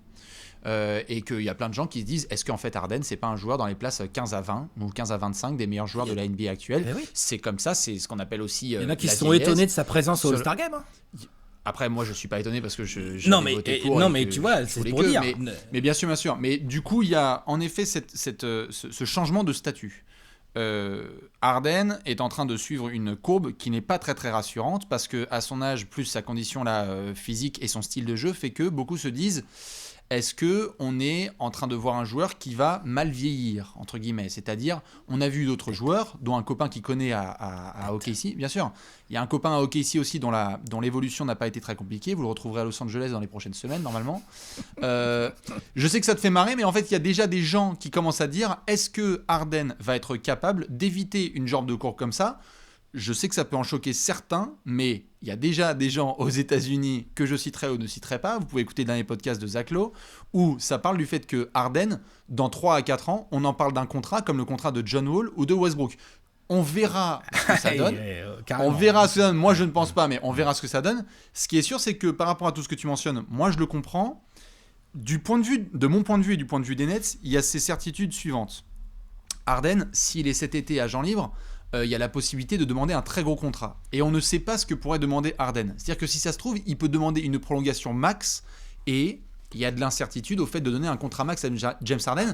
Speaker 1: Et qu'il y a plein de gens qui se disent, est-ce qu'en fait Harden c'est pas un joueur dans les places 15 à 20 ou 15 à 25 des meilleurs joueurs de la NBA actuelle.
Speaker 2: Oui.
Speaker 1: C'est comme ça, c'est ce qu'on appelle aussi
Speaker 2: il y en a qui se sont étonnés de sa présence au All-Star Game, hein.
Speaker 1: Après, moi, je suis pas étonné parce que
Speaker 2: non, mais tu vois, c'est pour dire.
Speaker 1: Mais bien sûr. Mais du coup, il y a en effet ce changement de statut. Harden est en train de suivre une courbe qui n'est pas très très rassurante, parce que à son âge, plus sa condition physique et son style de jeu, fait que beaucoup se disent, est-ce qu'on est en train de voir un joueur qui va mal vieillir, entre guillemets? C'est-à-dire, on a vu d'autres joueurs, dont un copain qui connaît à OKC, bien sûr. Il y a un copain à OKC aussi dont l'évolution n'a pas été très compliquée. Vous le retrouverez à Los Angeles dans les prochaines semaines, normalement. Je sais que ça te fait marrer, mais en fait, il y a déjà des gens qui commencent à dire, est-ce que Harden va être capable d'éviter une jambe de courbe comme ça? Je sais que ça peut en choquer certains, mais il y a déjà des gens aux États-Unis que je citerai ou ne citerai pas. Vous pouvez écouter le dernier podcast de Zach Lowe, où ça parle du fait que Harden, dans 3 à 4 ans, on en parle d'un contrat comme le contrat de John Wall ou de Westbrook. On verra ce que ça donne. On verra ce que ça donne. Moi, je ne pense pas, mais on verra ce que ça donne. Ce qui est sûr, c'est que par rapport à tout ce que tu mentionnes, moi, je le comprends. De mon point de vue et du point de vue des Nets, il y a ces certitudes suivantes. Harden, s'il est cet été agent libre, il y a la possibilité de demander un très gros contrat. Et on ne sait pas ce que pourrait demander Harden. C'est-à-dire que si ça se trouve, il peut demander une prolongation max, et il y a de l'incertitude au fait de donner un contrat max à James Harden.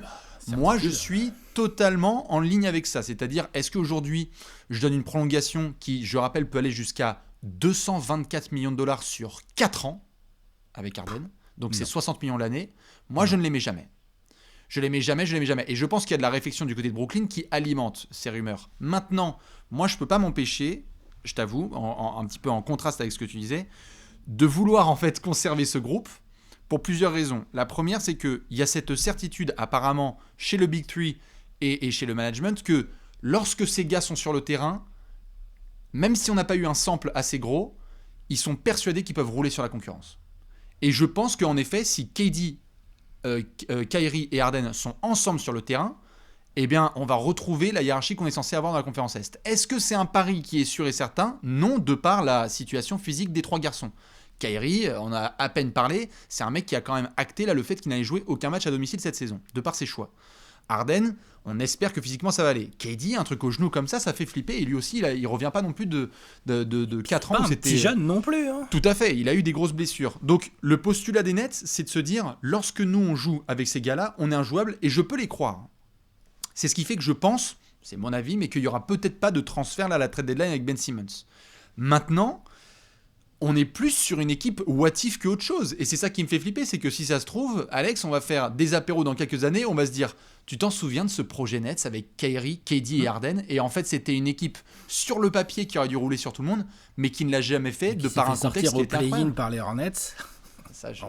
Speaker 1: Moi, je suis totalement en ligne avec ça. C'est-à-dire, est-ce qu'aujourd'hui, je donne une prolongation qui, je rappelle, peut aller jusqu'à 224 millions de dollars sur 4 ans avec Harden. Donc c'est 60 millions l'année. Moi, je ne les mets jamais. Je les mets jamais. Et je pense qu'il y a de la réflexion du côté de Brooklyn qui alimente ces rumeurs. Maintenant, moi, je ne peux pas m'empêcher, je t'avoue, un petit peu en contraste avec ce que tu disais, de vouloir en fait conserver ce groupe pour plusieurs raisons. La première, c'est qu'il y a cette certitude apparemment chez le Big Three et chez le management que lorsque ces gars sont sur le terrain, même si on n'a pas eu un sample assez gros, ils sont persuadés qu'ils peuvent rouler sur la concurrence. Et je pense qu'en effet, si KD, Kyrie et Harden sont ensemble sur le terrain, eh bien, on va retrouver la hiérarchie qu'on est censé avoir dans la conférence Est. Est-ce que c'est un pari qui est sûr et certain? Non, de par la situation physique des 3 garçons. Kyrie, on a à peine parlé, c'est un mec qui a quand même acté là, le fait qu'il n'avait joué aucun match à domicile cette saison, de par ses choix. Harden, on espère que physiquement ça va aller. KD, un truc au genou comme ça fait flipper. Et lui aussi, il revient pas non plus de 4 ans.
Speaker 2: Pas un petit jeune non plus. Hein.
Speaker 1: Tout à fait, il a eu des grosses blessures. Donc le postulat des Nets, c'est de se dire, lorsque nous on joue avec ces gars-là, on est injouable et je peux les croire. C'est ce qui fait que je pense, c'est mon avis, mais qu'il y aura peut-être pas de transfert là à la trade deadline avec Ben Simmons. Maintenant, on est plus sur une équipe what if qu'autre chose. Et c'est ça qui me fait flipper, c'est que si ça se trouve, Alex, on va faire des apéros dans quelques années, on va se dire, tu t'en souviens de ce projet Nets avec Kyrie, KD et Harden, et en fait c'était une équipe sur le papier qui aurait dû rouler sur tout le monde, mais qui ne l'a jamais fait de par un contexte qui était
Speaker 2: incroyable. Par les Hornets.
Speaker 1: Ça, je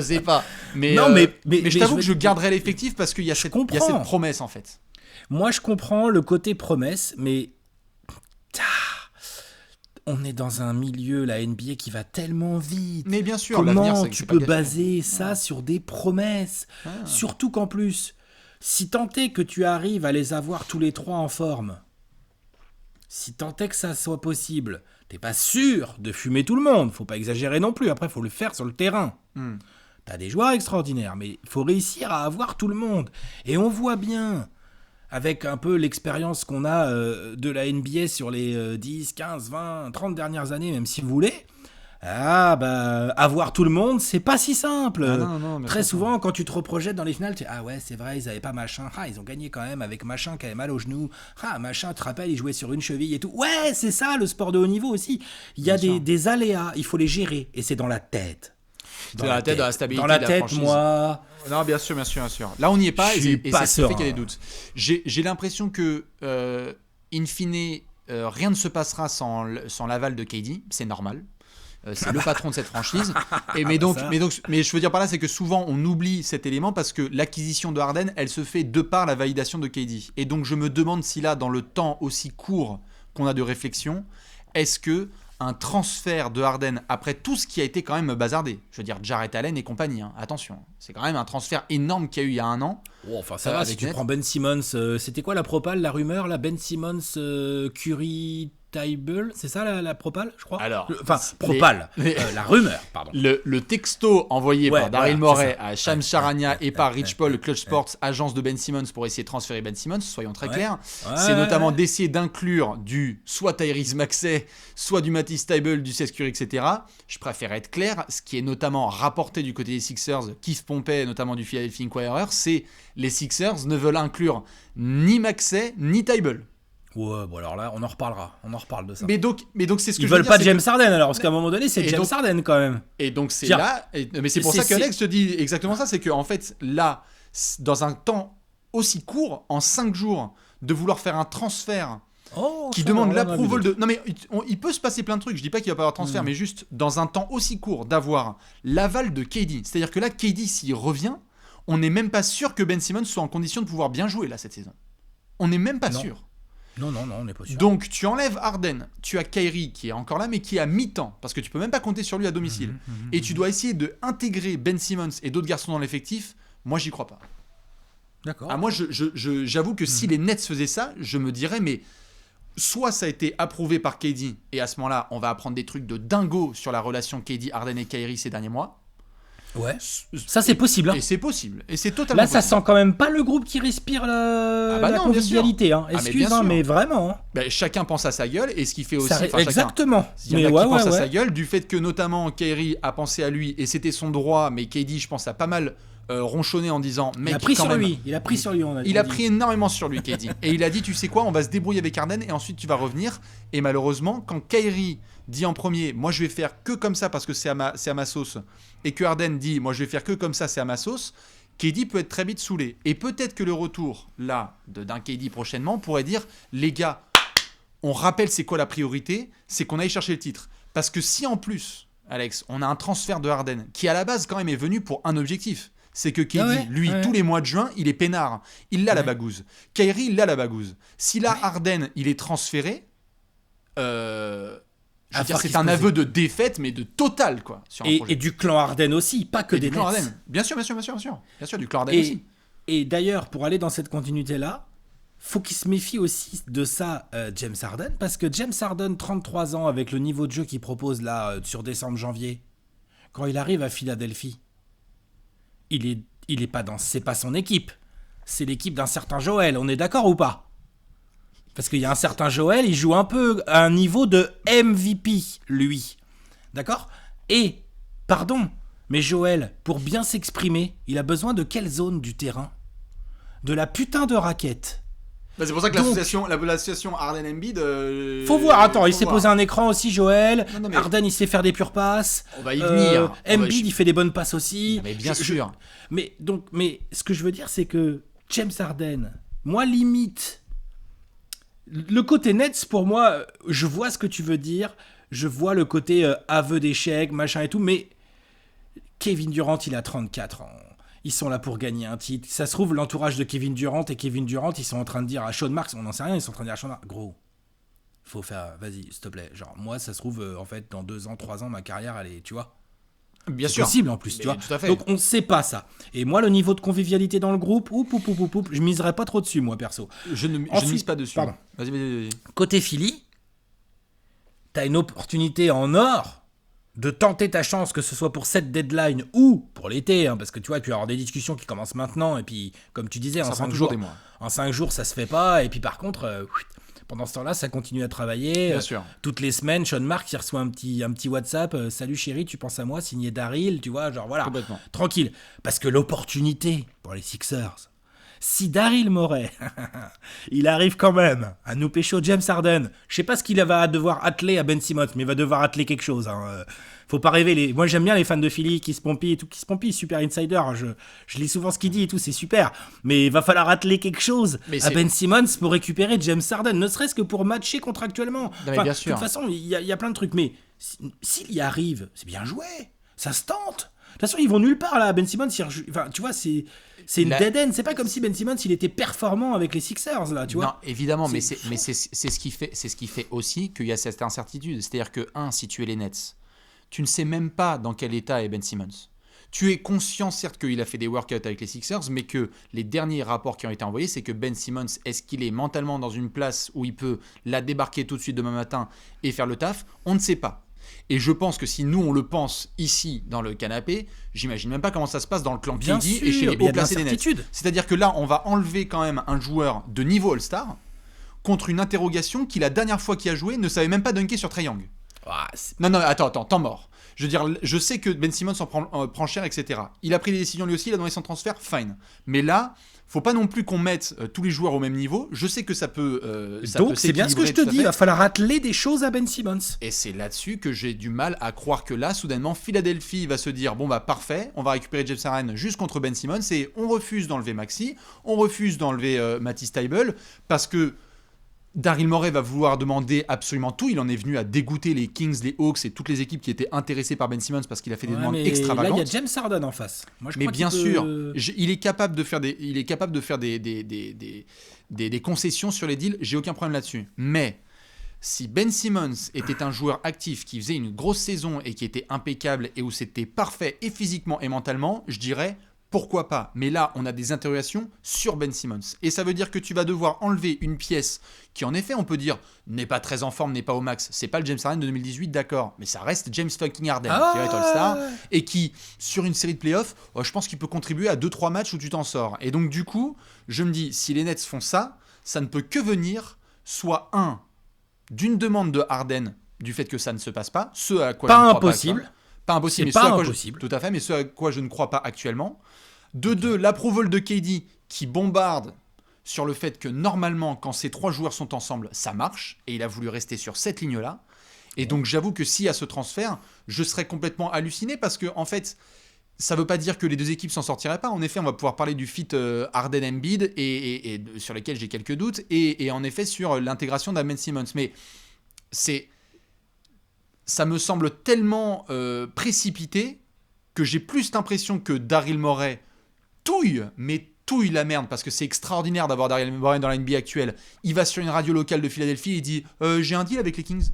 Speaker 1: sais pas. Mais,
Speaker 2: non,
Speaker 1: mais je t'avoue que je garderai l'effectif parce qu'il y a cette promesse en fait.
Speaker 2: Moi je comprends le côté promesse, mais on est dans un milieu, la NBA, qui va tellement vite.
Speaker 1: Mais bien sûr,
Speaker 2: comment tu peux baser ça sur des promesses ? Surtout qu'en plus, si tant est que tu arrives à les avoir tous les trois en forme, si tant est que ça soit possible, t'es pas sûr de fumer tout le monde. Faut pas exagérer non plus. Après, faut le faire sur le terrain. T'as des joueurs extraordinaires, mais il faut réussir à avoir tout le monde. Et on voit bien, avec un peu l'expérience qu'on a de la NBA sur les 10, 15, 20, 30 dernières années, même si vous voulez, avoir tout le monde, c'est pas si simple.
Speaker 1: Non,
Speaker 2: très souvent, quand tu te reprojettes dans les finales, tu dis, ouais, c'est vrai, ils avaient pas machin. Ils ont gagné quand même avec machin qui avait mal au genou. Machin, tu te rappelles, il jouait sur une cheville et tout. Ouais, c'est ça, le sport de haut niveau aussi. Il y a des aléas, il faut les gérer. Et c'est dans la tête.
Speaker 1: Dans la tête, dans la stabilité.
Speaker 2: Dans la tête, moi.
Speaker 1: Non, bien sûr. Là, on n'y est pas. Et c'est ce qui fait qu'il y a des doutes. J'ai l'impression que, in fine, rien ne se passera sans l'aval de KD. C'est normal. C'est le patron de cette franchise. Mais je veux dire par là, c'est que souvent on oublie cet élément parce que l'acquisition de Harden, elle se fait de par la validation de KD. Et donc je me demande si là, dans le temps aussi court qu'on a de réflexion, est-ce que un transfert de Harden après tout ce qui a été quand même bazardé, je veux dire Jarrett Allen et compagnie, attention, c'est quand même un transfert énorme qu'il y a eu il y a un an.
Speaker 2: Enfin ça va, si tu prends Ben Simmons, c'était quoi la propale, la rumeur là, Ben Simmons, Curry, Table, c'est ça la propale, je crois.
Speaker 1: Alors,
Speaker 2: propale, la rumeur, pardon.
Speaker 1: Le texto envoyé par Daryl Morey à Shams Charania et par Rich Paul, Clutch Sports, agence de Ben Simmons pour essayer de transférer Ben Simmons, soyons très clairs. C'est notamment d'essayer d'inclure du soit Tyrese Maxey, soit du Matisse Thybulle, du Seth Curry, etc. Je préfère être clair, ce qui est notamment rapporté du côté des Sixers, Keith Pompey, notamment du Philadelphia Inquirer, c'est les Sixers ne veulent inclure ni Maxey ni Thybulle.
Speaker 2: Ouais, bon alors là, on en reparle de ça.
Speaker 1: Mais donc c'est ce que
Speaker 2: ils veulent pas James Harden alors, parce qu'à un moment donné, c'est James Harden quand même.
Speaker 1: Et donc c'est là, mais c'est pour ça qu'Alex te dit exactement ça, c'est qu'en fait là, dans un temps aussi court, en 5 jours, de vouloir faire un transfert qui demande l'approval de... Non mais il peut se passer plein de trucs, je dis pas qu'il va pas y avoir transfert, mais juste dans un temps aussi court, d'avoir l'aval de KD. C'est-à-dire que là, KD, s'il revient, on n'est même pas sûr que Ben Simmons soit en condition de pouvoir bien jouer là cette saison. On n'est même pas sûr.
Speaker 2: Non, on n'est pas sûr.
Speaker 1: Donc, tu enlèves Harden, tu as Kyrie qui est encore là, mais qui est à mi-temps, parce que tu peux même pas compter sur lui à domicile. Et tu dois essayer d'intégrer Ben Simmons et d'autres garçons dans l'effectif. Moi, j'y crois pas.
Speaker 2: D'accord.
Speaker 1: Moi, j'avoue que si les Nets faisaient ça, je me dirais, mais soit ça a été approuvé par KD, et à ce moment-là, on va apprendre des trucs de dingo sur la relation KD, Harden et Kyrie ces derniers mois.
Speaker 2: Ouais, ça c'est possible.
Speaker 1: Et c'est possible. Et c'est totalement
Speaker 2: là, ça
Speaker 1: possible.
Speaker 2: sent quand même pas le groupe qui respire la convivialité. Excuse-moi, mais vraiment.
Speaker 1: Chacun pense à sa gueule, et ce qui fait aussi...
Speaker 2: exactement.
Speaker 1: Il y en a qui pensent à sa gueule, du fait que notamment Kyrie a pensé à lui, et c'était son droit, mais KD, je pense, a pas mal ronchonné en disant... Mec,
Speaker 2: il a pris sur lui. Il a pris sur lui, on a dit.
Speaker 1: Il a pris énormément sur lui, KD. Et il a dit, tu sais quoi, on va se débrouiller avec Harden, et ensuite tu vas revenir. Et malheureusement, quand Kyrie dit en premier, moi je vais faire que comme ça parce que c'est à ma sauce, et que Harden dit, moi je vais faire que comme ça, c'est à ma sauce, KD peut être très vite saoulé. Et peut-être que le retour, là, d'un KD prochainement, pourrait dire, les gars, on rappelle c'est quoi la priorité, c'est qu'on aille chercher le titre. Parce que si en plus, Alex, on a un transfert de Harden, qui à la base quand même est venu pour un objectif, c'est que KD, tous les mois de juin, il est peinard. Il a la bagouze. Kyrie, il a la bagouze. Si là, Harden, il est transféré, je veux dire, c'est un aveu de défaite, mais de total, quoi. Sur un projet.
Speaker 2: Et du clan Harden aussi, pas que des Nets.
Speaker 1: Harden. Bien sûr. Bien sûr, du clan Harden aussi.
Speaker 2: Et d'ailleurs, pour aller dans cette continuité-là, faut qu'il se méfie aussi de ça, James Harden, parce que James Harden, 33 ans, avec le niveau de jeu qu'il propose là, sur décembre-janvier, quand il arrive à Philadelphie, il c'est pas son équipe. C'est l'équipe d'un certain Joel, on est d'accord ou pas? Parce qu'il y a un certain Joel, il joue un peu à un niveau de MVP, lui. D'accord? Et, pardon, mais Joel, pour bien s'exprimer, il a besoin de quelle zone du terrain? De la putain de raquette.
Speaker 1: C'est pour ça que l'association Harden-Embiid...
Speaker 2: faut voir, attends, il s'est posé un écran aussi, Joel. Non, mais... Harden, il sait faire des pures passes.
Speaker 1: On va y venir.
Speaker 2: Embiid, il fait des bonnes passes aussi.
Speaker 1: Non, mais bien sûr.
Speaker 2: Mais ce que je veux dire, c'est que James Harden, moi, limite, le côté Nets, pour moi, je vois ce que tu veux dire. Je vois le côté aveu d'échec, machin et tout, mais Kevin Durant, il a 34 ans. Ils sont là pour gagner un titre. Ça se trouve, l'entourage de Kevin Durant, ils sont en train de dire à Sean Marks, on n'en sait rien, ils sont en train de dire à Sean Marks, gros, faut faire, vas-y, s'il te plaît. Genre, moi, ça se trouve, en fait, dans 2 ans, 3 ans, ma carrière, elle est, tu vois.
Speaker 1: Bien
Speaker 2: c'est
Speaker 1: sûr.
Speaker 2: Possible en plus, tu vois.
Speaker 1: Tout à fait.
Speaker 2: Donc, on ne sait pas ça. Et moi, le niveau de convivialité dans le groupe, je miserais pas trop dessus, moi, perso.
Speaker 1: Je ne mise pas dessus.
Speaker 2: Pardon.
Speaker 1: Vas-y.
Speaker 2: Côté Philly, t'as une opportunité en or de tenter ta chance, que ce soit pour cette deadline ou pour l'été, hein, parce que tu vois, tu vas avoir des discussions qui commencent maintenant, et puis, comme tu disais, en 5 jours, ça se fait pas, et puis par contre, pendant ce temps-là, ça continue à travailler.
Speaker 1: Bien sûr.
Speaker 2: Toutes les semaines, Sean Marks, il reçoit un petit WhatsApp, salut chérie, tu penses à moi, signé Daryl, tu vois, genre voilà,
Speaker 1: complètement.
Speaker 2: Tranquille. Parce que l'opportunité pour les Sixers, si Daryl Morey, il arrive quand même à nous pécho James Harden, je sais pas ce qu'il va devoir atteler à Ben Simmons, mais il va devoir atteler quelque chose. Hein. Faut pas rêver. Moi, j'aime bien les fans de Philly qui se pompillent et tout. Qui se pompillent, super insider. Je lis souvent ce qu'il dit et tout, c'est super. Mais il va falloir atteler quelque chose à Ben Simmons pour récupérer James Harden, ne serait-ce que pour matcher contractuellement.
Speaker 1: Non, bien sûr.
Speaker 2: De toute façon, il y a plein de trucs. Mais s'il y arrive, c'est bien joué. Ça se tente. De toute façon, ils vont nulle part là. Ben Simmons, enfin, tu vois, c'est une dead end. C'est pas comme si Ben Simmons il était performant avec les Sixers là, tu vois.
Speaker 1: Non, évidemment, mais c'est ce qui fait aussi qu'il y a cette incertitude. C'est-à-dire que si tu es les Nets, tu ne sais même pas dans quel état est Ben Simmons. Tu es conscient certes qu'il a fait des workouts avec les Sixers, mais que les derniers rapports qui ont été envoyés, c'est que Ben Simmons, est-ce qu'il est mentalement dans une place où il peut la débarquer tout de suite demain matin et faire le taf? On ne sait pas. Et je pense que si nous on le pense ici dans le canapé, j'imagine même pas comment ça se passe dans le clan KD et chez les hauts placés des Nets. C'est-à-dire que là on va enlever quand même un joueur de niveau All-Star contre une interrogation qui la dernière fois qu'il a joué ne savait même pas dunker sur Trae Young. Non, attends, temps mort. Je veux dire, je sais que Ben Simmons en prend cher, etc. Il a pris des décisions lui aussi, il a donné son transfert, fine. Mais là, faut pas non plus qu'on mette tous les joueurs au même niveau. Je sais que ça peut.
Speaker 2: Donc c'est bien ce que je te dis. Il va falloir atteler des choses à Ben Simmons.
Speaker 1: Et c'est là-dessus que j'ai du mal à croire que là, soudainement, Philadelphie va se dire bon bah parfait, on va récupérer James Harden juste contre Ben Simmons et on refuse d'enlever Maxey, on refuse d'enlever Matisse Thybulle parce que Daryl Morey va vouloir demander absolument tout. Il en est venu à dégoûter les Kings, les Hawks et toutes les équipes qui étaient intéressées par Ben Simmons parce qu'il a fait des demandes extravagantes.
Speaker 2: Là, il y a James Harden en face. Moi, je
Speaker 1: mais
Speaker 2: crois
Speaker 1: bien sûr, il est capable de faire des concessions sur les deals. J'ai aucun problème là-dessus. Mais si Ben Simmons était un joueur actif qui faisait une grosse saison et qui était impeccable et où c'était parfait et physiquement et mentalement, je dirais pourquoi pas. Mais là, on a des interrogations sur Ben Simmons. Et ça veut dire que tu vas devoir enlever une pièce qui, en effet, on peut dire, n'est pas très en forme, n'est pas au max. C'est pas le James Harden de 2018, d'accord. Mais ça reste James fucking Harden, qui va être All-Star. Et qui, sur une série de playoffs, je pense qu'il peut contribuer à 2-3 matchs où tu t'en sors. Et donc, du coup, je me dis, si les Nets font ça, ça ne peut que venir, soit d'une demande de Harden, du fait que ça ne se passe pas, ce à quoi
Speaker 2: pas
Speaker 1: je ne crois
Speaker 2: impossible.
Speaker 1: Pas impossible,
Speaker 2: c'est
Speaker 1: mais
Speaker 2: pas impossible.
Speaker 1: Tout à fait, mais ce à quoi je ne crois pas actuellement. De deux, l'approval de KD qui bombarde sur le fait que normalement, quand ces 3 joueurs sont ensemble, ça marche. Et il a voulu rester sur cette ligne-là. Et donc, j'avoue que s'il y a ce transfert, je serais complètement halluciné parce que, en fait, ça ne veut pas dire que les 2 équipes s'en sortiraient pas. En effet, on va pouvoir parler du fit Harden-Embiid et sur lequel j'ai quelques doutes. Et en effet, sur l'intégration d'Amen Simmons. Mais ça me semble tellement précipité que j'ai plus l'impression que Daryl Morey touille la merde parce que c'est extraordinaire d'avoir Daryl Morey dans la NBA actuelle. Il va sur une radio locale de Philadelphie et il dit j'ai un deal avec les Kings.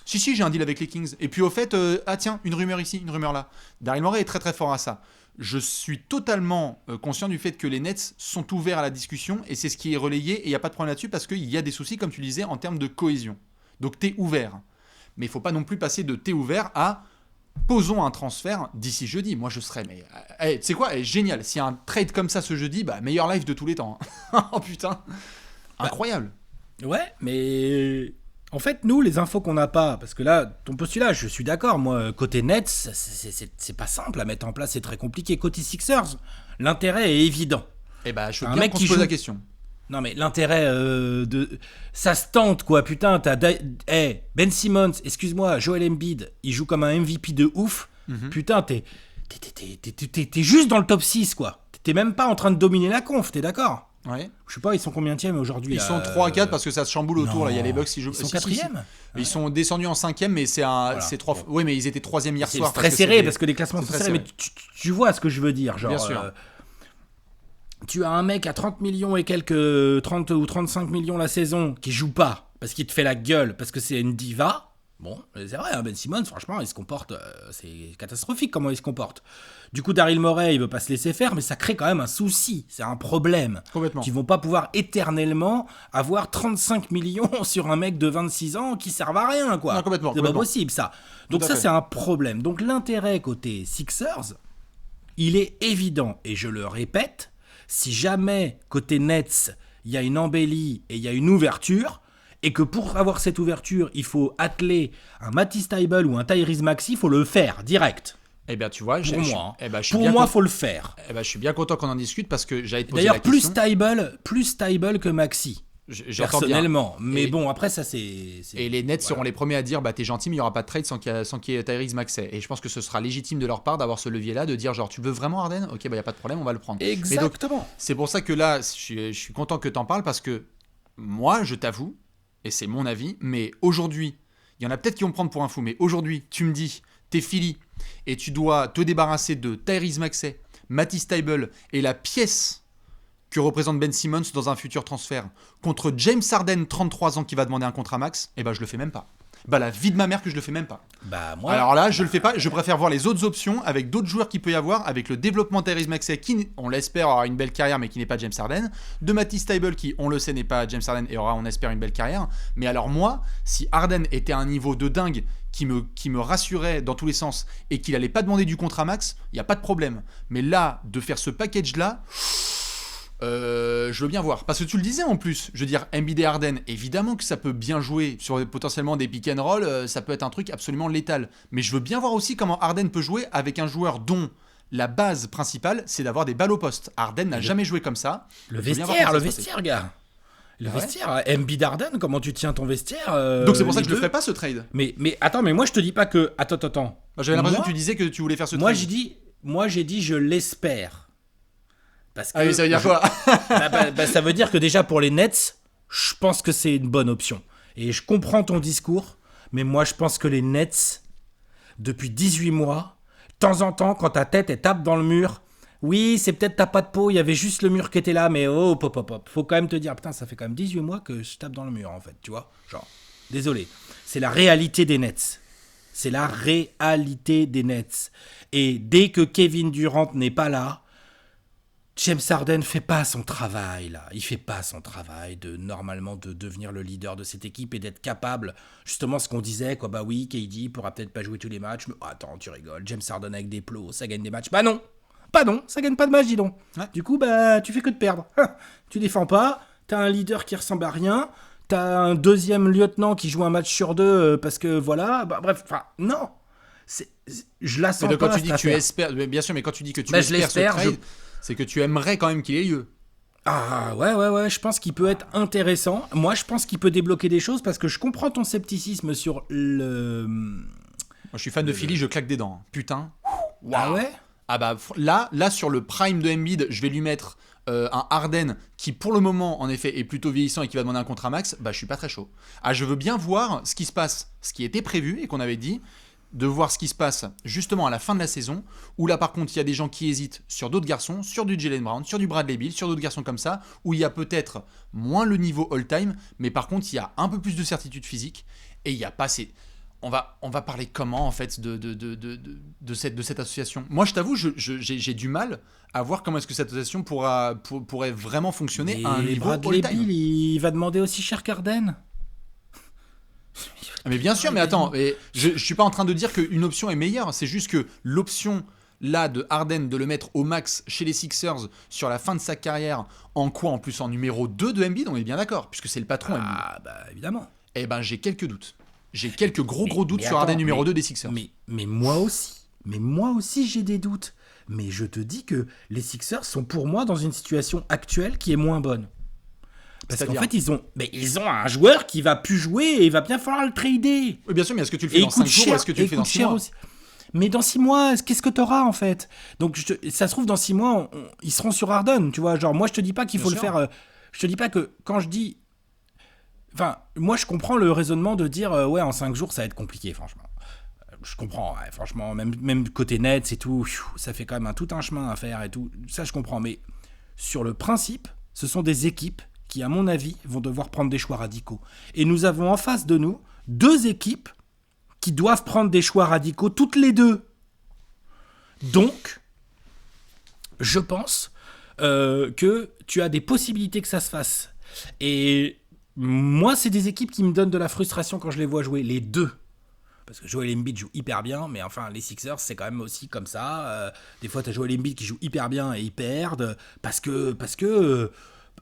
Speaker 1: Si, j'ai un deal avec les Kings. Et puis au fait, tiens, une rumeur ici, une rumeur là. Daryl Morey est très très fort à ça. Je suis totalement conscient du fait que les Nets sont ouverts à la discussion et c'est ce qui est relayé et il n'y a pas de problème là-dessus parce qu'il y a des soucis, comme tu disais, en termes de cohésion. Donc t'es ouvert. Mais il ne faut pas non plus passer de t'es ouvert à posons un transfert d'ici jeudi. Moi, je serais, mais tu sais quoi, génial. S'il y a un trade comme ça ce jeudi, meilleur live de tous les temps. Oh putain, incroyable.
Speaker 2: Ouais, mais en fait, nous, les infos qu'on n'a pas, parce que là, ton postulat, je suis d'accord, moi, côté Nets, c'est pas simple à mettre en place, c'est très compliqué. Côté Sixers, l'intérêt est évident.
Speaker 1: Je veux bien qu'on se pose la question.
Speaker 2: Non mais l'intérêt ça se tente quoi, putain, Ben Simmons, excuse-moi, Joel Embiid, il joue comme un MVP de ouf, putain, t'es juste dans le top 6 quoi, t'es même pas en train de dominer la conf, t'es d'accord?
Speaker 1: Ouais.
Speaker 2: Je sais pas, ils sont combienième aujourd'hui?
Speaker 1: Ils sont 3-4 parce que ça se chamboule autour, là, il y a les Bucks qui jouent.
Speaker 2: Ils sont 4e.
Speaker 1: Ouais. Ils sont descendus en 5e, mais c'est 3 fois. Oui, mais ils étaient 3e hier soir.
Speaker 2: C'est très serré parce que les classements sont serrés, mais tu vois ce que je veux dire, genre.
Speaker 1: Bien sûr.
Speaker 2: Tu as un mec à 30 millions et quelques 30 ou 35 millions la saison qui joue pas parce qu'il te fait la gueule, parce que c'est une diva. Bon, c'est vrai, Ben Simmons, franchement, il se comporte, c'est catastrophique comment il se comporte. Du coup, Daryl Morey, il veut pas se laisser faire, mais ça crée quand même un souci, c'est un problème.
Speaker 1: Complètement.
Speaker 2: Qu'ils vont pas pouvoir éternellement avoir 35 millions sur un mec de 26 ans qui servent à rien, quoi.
Speaker 1: Non, complètement.
Speaker 2: C'est pas possible, ça. Donc ça, c'est un problème. Donc l'intérêt côté Sixers, il est évident, et je le répète, si jamais, côté Nets, il y a une embellie et il y a une ouverture, et que pour avoir cette ouverture, il faut atteler un Matisse Thybulle ou un Tyrese Maxey, il faut le faire, direct.
Speaker 1: Eh bien, tu vois,
Speaker 2: pour moi, il faut le faire.
Speaker 1: Je suis bien content qu'on en discute parce que j'allais te poser la question.
Speaker 2: D'ailleurs, plus Thybulle que Maxey. Personnellement,
Speaker 1: bien.
Speaker 2: Mais bon, après ça c'est...
Speaker 1: Et les Nets seront les premiers à dire t'es gentil mais il n'y aura pas de trade sans qu'il y ait Tyrese Maxey. Et je pense que ce sera légitime de leur part d'avoir ce levier là, de dire genre tu veux vraiment Harden, ok il n'y a pas de problème, on va le prendre.
Speaker 2: Exactement.
Speaker 1: Donc, c'est pour ça que là je suis content que tu en parles parce que moi je t'avoue, et c'est mon avis, mais aujourd'hui, il y en a peut-être qui vont me prendre pour un fou, mais aujourd'hui tu me dis t'es Philly et tu dois te débarrasser de Tyrese Maxey, Matisse Thybulle et la pièce que représente Ben Simmons dans un futur transfert contre James Harden, 33 ans, qui va demander un contrat max, je le fais même pas. La vie de ma mère que je le fais même pas.
Speaker 2: Moi,
Speaker 1: alors là, je le fais pas, je préfère voir les autres options avec d'autres joueurs qu'il peut y avoir, avec le développement de Tyrese Maxey, qui, on l'espère, aura une belle carrière, mais qui n'est pas James Harden, de Matisse Thybulle, qui, on le sait, n'est pas James Harden, et aura, on espère, une belle carrière. Mais alors moi, si Harden était à un niveau de dingue, qui me rassurait dans tous les sens, et qu'il allait pas demander du contrat max, il n'y a pas de problème. Mais là, de faire ce package-là... je veux bien voir, parce que tu le disais en plus, je veux dire Embiid et Harden, évidemment que ça peut bien jouer sur potentiellement des pick and roll, ça peut être un truc absolument létal, mais je veux bien voir aussi comment Harden peut jouer avec un joueur dont la base principale c'est d'avoir des balles au poste. Harden n'a jamais joué comme ça.
Speaker 2: Le vestiaire gars, le vestiaire, Embiid Harden, comment tu tiens ton vestiaire
Speaker 1: Donc c'est pour ça que je le ferai pas ce trade.
Speaker 2: Mais attends, mais moi je te dis pas que attends.
Speaker 1: J'avais l'impression que tu disais que tu voulais faire ce trade.
Speaker 2: Moi j'ai dit je l'espère. Parce que
Speaker 1: oui, ça veut dire quoi?
Speaker 2: Ça veut dire que déjà pour les Nets, je pense que c'est une bonne option. Et je comprends ton discours, mais moi je pense que les Nets, depuis 18 mois, de temps en temps, quand ta tête elle tape dans le mur, oui, c'est peut-être ta pas de peau, il y avait juste le mur qui était là, mais hop. Faut quand même te dire, putain, ça fait quand même 18 mois que je tape dans le mur en fait, tu vois. Genre, désolé. C'est la réalité des Nets. C'est la réalité des Nets. Et dès que Kevin Durant n'est pas là, James Harden fait pas son travail là, il fait pas son travail de normalement de devenir le leader de cette équipe et d'être capable, justement ce qu'on disait quoi, oui KD pourra peut-être pas jouer tous les matchs, mais attends tu rigoles, James Harden avec des plots, ça gagne des matchs, non, ça gagne pas de match dis donc, ouais. Du coup tu fais que de perdre, tu défends pas, t'as un leader qui ressemble à rien, t'as un deuxième lieutenant qui joue un match sur deux parce que voilà, bref, non. Je la sens
Speaker 1: mais
Speaker 2: pas.
Speaker 1: Quand tu dis que tu espères, bien sûr, mais quand tu dis que tu espères ce trade, c'est que tu aimerais quand même qu'il ait lieu.
Speaker 2: Ah ouais, je pense qu'il peut être intéressant. Moi, je pense qu'il peut débloquer des choses parce que je comprends ton scepticisme sur le...
Speaker 1: Moi, je suis fan de Philly, je claque des dents. Putain.
Speaker 2: Wow. Ah ouais?
Speaker 1: Ah là, sur le prime de Embiid, je vais lui mettre un Harden qui, pour le moment, en effet, est plutôt vieillissant et qui va demander un contrat max. Je suis pas très chaud. Je veux bien voir ce qui se passe, ce qui était prévu et qu'on avait dit, de voir ce qui se passe justement à la fin de la saison, où là par contre il y a des gens qui hésitent sur d'autres garçons, sur du Jaylen Brown, sur du Bradley Beal, sur d'autres garçons comme ça, où il y a peut-être moins le niveau all-time, mais par contre il y a un peu plus de certitude physique, et il n'y a pas assez... On va parler comment en fait de cette association. Moi je t'avoue, j'ai du mal à voir comment est-ce que cette association pourrait vraiment fonctionner à un niveau
Speaker 2: Bradley
Speaker 1: all-time.
Speaker 2: Beal, il va demander aussi cher qu'Harden.
Speaker 1: Mais bien sûr, mais attends, je suis pas en train de dire qu'une option est meilleure, c'est juste que l'option là de Harden de le mettre au max chez les Sixers sur la fin de sa carrière, en quoi en plus en numéro 2 de Embiid, on est bien d'accord, puisque c'est le patron Embiid.
Speaker 2: Ah bah évidemment.
Speaker 1: Eh ben j'ai quelques doutes. J'ai quelques gros doutes sur
Speaker 2: attends,
Speaker 1: Harden numéro 2 des Sixers.
Speaker 2: Mais moi aussi j'ai des doutes. Mais je te dis que les Sixers sont pour moi dans une situation actuelle qui est moins bonne. Parce qu'en fait, ils ont un joueur qui va plus jouer et il va bien falloir le trader.
Speaker 1: Oui, bien sûr, mais est-ce que tu le fais dans 5 jours ou est-ce que tu le fais dans 6 mois aussi.
Speaker 2: Mais dans 6 mois, qu'est-ce que t'auras en fait? Donc ça se trouve dans 6 mois, ils seront sur Harden, tu vois. Genre moi je te dis pas qu'il faut le faire. Je te dis pas que quand je dis, enfin moi je comprends le raisonnement de dire ouais en 5 jours ça va être compliqué franchement. Je comprends, ouais, franchement même côté Nets et tout, ça fait quand même tout un chemin à faire et tout. Ça je comprends, mais sur le principe, ce sont des équipes qui à mon avis vont devoir prendre des choix radicaux. Et nous avons en face de nous 2 équipes qui doivent prendre des choix radicaux toutes les 2. Donc, je pense que tu as des possibilités que ça se fasse. Et moi, c'est des équipes qui me donnent de la frustration quand je les vois jouer, les 2. Parce que Joel Embiid joue hyper bien, mais enfin, les Sixers, c'est quand même aussi comme ça. Des fois, tu as Joel Embiid qui joue hyper bien et ils perdent parce que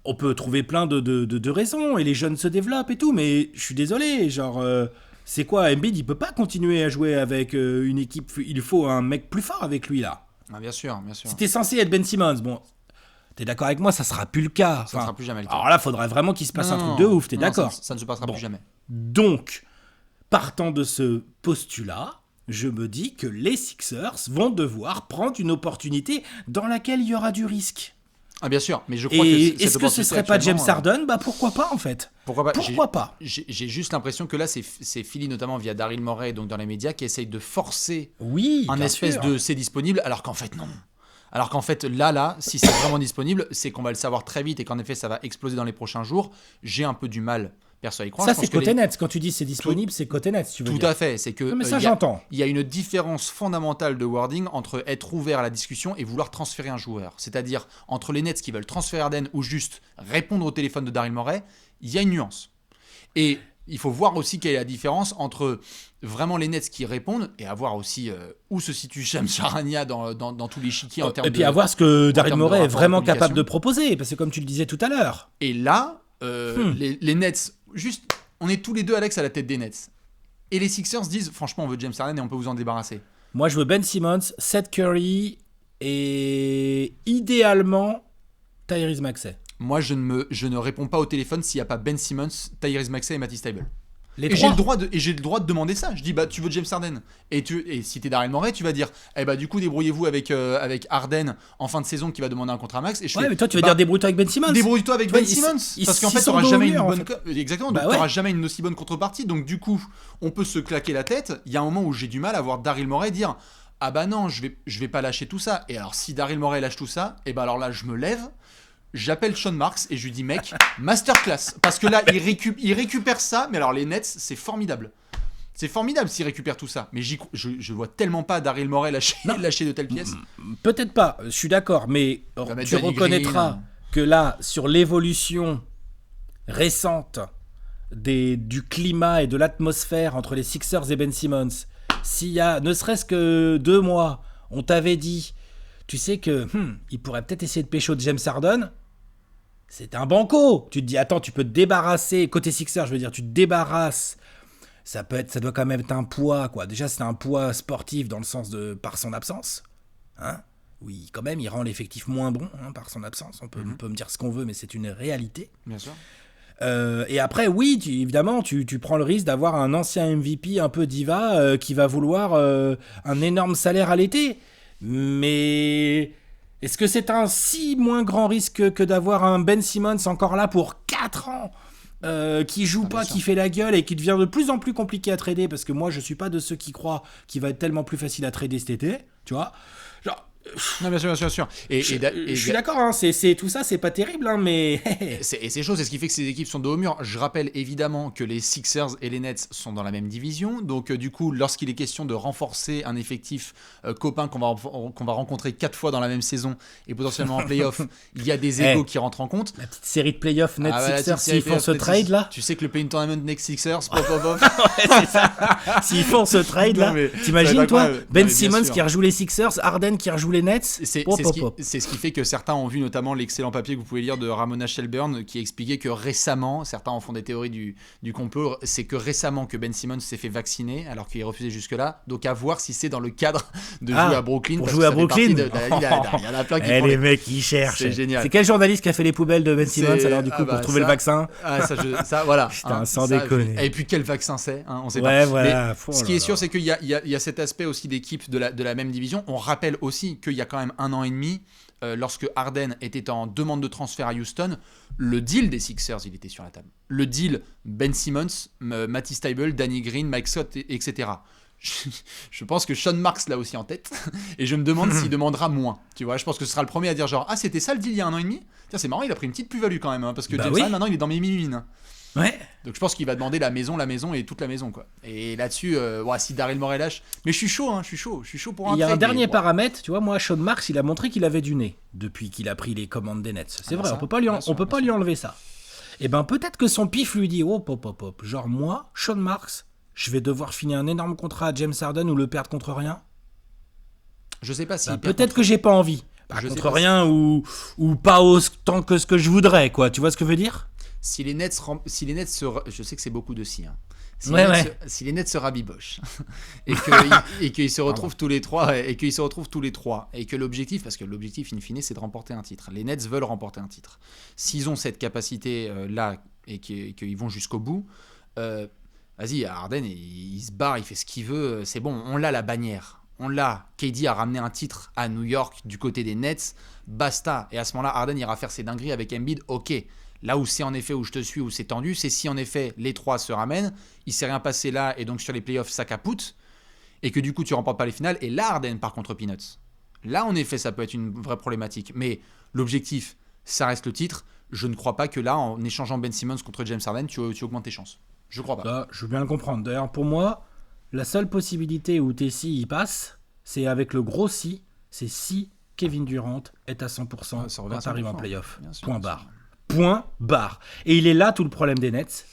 Speaker 2: on peut trouver plein de raisons et les jeunes se développent et tout, mais je suis désolé, genre... c'est quoi, Embiid, il peut pas continuer à jouer avec une équipe, il faut un mec plus fort avec lui là.
Speaker 1: Ah, bien sûr, bien sûr.
Speaker 2: C'était censé être Ben Simmons, bon, t'es d'accord avec moi, ça sera plus le cas.
Speaker 1: Ça sera plus jamais le cas.
Speaker 2: Alors là, faudrait vraiment qu'il se passe un truc de ouf, t'es d'accord?
Speaker 1: Ça ne se passera plus jamais.
Speaker 2: Donc, partant de ce postulat, je me dis que les Sixers vont devoir prendre une opportunité dans laquelle il y aura du risque.
Speaker 1: Ah bien sûr, mais je crois que
Speaker 2: est-ce que ce serait pas James Harden? Bah pourquoi pas en fait.
Speaker 1: Pourquoi
Speaker 2: pas?
Speaker 1: J'ai juste l'impression que là c'est Philly notamment via Daryl Morey donc dans les médias qui essaye de forcer un espèce de c'est disponible alors qu'en fait non. Alors qu'en fait là si c'est vraiment disponible, c'est qu'on va le savoir très vite et qu'en effet ça va exploser dans les prochains jours. J'ai un peu du mal perso à y croire.
Speaker 2: Ça c'est côté Nets, quand tu dis c'est disponible, c'est côté Nets, tu veux dire.
Speaker 1: Tout à fait, c'est que
Speaker 2: non, mais ça j'entends.
Speaker 1: Il y a une différence fondamentale de wording entre être ouvert à la discussion et vouloir transférer un joueur. C'est-à-dire entre les Nets qui veulent transférer Harden ou juste répondre au téléphone de Daryl Morey, il y a une nuance. Et il faut voir aussi quelle est la différence entre vraiment les Nets qui répondent et à voir aussi où se situe Shams Charania dans tous les chiquiers en termes de...
Speaker 2: Et puis à voir ce que Daryl Morey est vraiment capable de proposer, parce que comme tu le disais tout à l'heure.
Speaker 1: Et là, les Nets, juste, on est tous les deux Alex à la tête des Nets. Et les Sixers disent, franchement, on veut James Harden et on peut vous en débarrasser.
Speaker 2: Moi, je veux Ben Simmons, Seth Curry et idéalement Tyrese Maxey.
Speaker 1: Moi, je ne réponds pas au téléphone s'il n'y a pas Ben Simmons, Tyrese Maxey et Matisse Thybulle. Et j'ai le droit de demander ça. Je dis bah tu veux James Harden et si t'es Daryl Morey, tu vas dire du coup débrouillez-vous avec Harden en fin de saison qui va demander un contrat max. Et
Speaker 2: mais toi tu vas dire débrouille-toi avec Ben Simmons.
Speaker 1: Débrouille-toi avec Ben Simmons parce qu'en fait t'auras jamais une bonne exactement. Donc t'auras jamais une aussi bonne contrepartie. Donc du coup on peut se claquer la tête. Il y a un moment où j'ai du mal à voir Daryl Morey dire ah bah non je vais pas lâcher tout ça. Et alors si Daryl Morey lâche tout ça, et alors là je me lève. J'appelle Sean Marks et je lui dis mec, masterclass. Parce que là, il récupère ça. Mais alors les Nets, c'est formidable. C'est formidable s'il récupère tout ça. Mais je vois tellement pas Daryl Morey lâcher de telles pièces.
Speaker 2: Peut-être pas, je suis d'accord. Mais tu reconnaîtras que là, sur l'évolution récente du climat et de l'atmosphère entre les Sixers et Ben Simmons, s'il y a ne serait-ce que 2 mois, on t'avait dit... Tu sais que il pourrait peut-être essayer de pécho de James Harden. C'est un banco. Tu te dis, attends, tu peux te débarrasser. Côté Sixers, je veux dire, tu te débarrasses. Ça doit quand même être un poids, quoi. Déjà, c'est un poids sportif dans le sens de par son absence. Hein? Oui, quand même, il rend l'effectif moins bon par son absence. On peut me dire ce qu'on veut, mais c'est une réalité.
Speaker 1: Bien sûr.
Speaker 2: Et après, oui, évidemment, tu prends le risque d'avoir un ancien MVP un peu diva qui va vouloir un énorme salaire à l'été. Mais est-ce que c'est un si moins grand risque que d'avoir un Ben Simmons encore là pour 4 ans qui joue pas, qui fait la gueule et qui devient de plus en plus compliqué à trader parce que moi je suis pas de ceux qui croient qu'il va être tellement plus facile à trader cet été, tu vois. Genre,
Speaker 1: Non, bien sûr, bien sûr, bien sûr.
Speaker 2: Je suis d'accord, hein, tout ça, c'est pas terrible, hein, mais...
Speaker 1: c'est chaud, c'est ce qui fait que ces équipes sont de haut mur. Je rappelle évidemment que les Sixers et les Nets sont dans la même division. Donc, du coup, lorsqu'il est question de renforcer un effectif copain qu'on va rencontrer 4 fois dans la même saison et potentiellement en playoff, il y a des égos qui rentrent en compte.
Speaker 2: La petite série de playoffs Nets-Sixers, s'ils font ce trade là.
Speaker 1: Tu sais que le play-in tournament Nets-Sixers, pop.
Speaker 2: Ouais, c'est ça. S'ils font ce trade là, t'imagines toi Ben Simmons qui rejoue les Sixers, Harden qui rejoue les Nets.
Speaker 1: C'est ce qui fait que certains ont vu notamment l'excellent papier que vous pouvez lire de Ramona Shelburne qui expliquait que récemment, certains en font des théories du complot, c'est que récemment que Ben Simmons s'est fait vacciner alors qu'il est refusé jusque-là. Donc à voir si c'est dans le cadre de jouer à Brooklyn.
Speaker 2: Pour jouer à Brooklyn,
Speaker 1: il y en a plein qui font
Speaker 2: les mecs qui cherchent.
Speaker 1: C'est génial.
Speaker 2: C'est quel journaliste qui a fait les poubelles de Ben Simmons alors du coup pour trouver le vaccin?
Speaker 1: Ça voilà.
Speaker 2: Putain, sans déconner.
Speaker 1: Et puis quel vaccin c'est, on sait
Speaker 2: pas.
Speaker 1: Voilà. Ce qui est sûr, c'est qu'il y a cet aspect aussi d'équipe de la même division. On rappelle aussi qu'il y a quand même 1 an et demi, lorsque Harden était en demande de transfert à Houston, le deal des Sixers, il était sur la table. Le deal Ben Simmons, Matty Stiebel, Danny Green, Mike Scott, etc. Je pense que Sean Marks l'a aussi en tête et je me demande s'il demandera moins. Tu vois, je pense que ce sera le premier à dire genre c'était ça le deal il y a 1 an et demi. Tiens, c'est marrant, il a pris une petite plus-value quand même, hein, parce que James Harden maintenant il est dans mes mini-mines.
Speaker 2: Ouais.
Speaker 1: Donc je pense qu'il va demander la maison et toute la maison quoi. Et là-dessus, si Daryl Morey lâche, mais je suis chaud pour un trade.
Speaker 2: Il y a un dernier paramètre, tu vois, moi Sean Marks, il a montré qu'il avait du nez depuis qu'il a pris les commandes des Nets. C'est vrai, on peut pas lui enlever ça. Et ben peut-être que son pif lui dit hop, genre moi, Sean Marks, je vais devoir finir un énorme contrat à James Harden ou le perdre contre rien.
Speaker 1: Je sais pas si
Speaker 2: peut-être que j'ai pas envie. Contre rien ou pas autant que ce que je voudrais quoi. Tu vois ce que je veux dire?
Speaker 1: Si les Nets je sais que c'est beaucoup de si. Hein. Si les Nets se rabibochent et qu'ils se retrouvent tous les trois et que l'objectif, parce que l'objectif in fine c'est de remporter un titre. Les Nets veulent remporter un titre. S'ils ont cette capacité là et qu'ils vont jusqu'au bout, vas-y, Harden il se barre, il fait ce qu'il veut, c'est bon, on l'a la bannière. On l'a. KD a ramené un titre à New York du côté des Nets, basta. Et à ce moment-là, Harden ira faire ses dingueries avec Embiid, ok. Là où c'est en effet où je te suis, où c'est tendu, c'est si en effet les trois se ramènent, il s'est rien passé là et donc sur les playoffs ça capoute et que du coup tu remportes pas les finales. Et là Harden part contre Peanuts. Là en effet ça peut être une vraie problématique. Mais l'objectif ça reste le titre. Je ne crois pas que là en échangeant Ben Simmons contre James Harden tu augmentes tes chances. Je crois pas.
Speaker 2: Ça, je veux bien le comprendre. D'ailleurs pour moi la seule possibilité où Tessie y passe c'est avec le gros si, c'est si Kevin Durant est à 100% quand tu arrives en playoff. Point barre. Point barre. Et il est là tout le problème des Nets.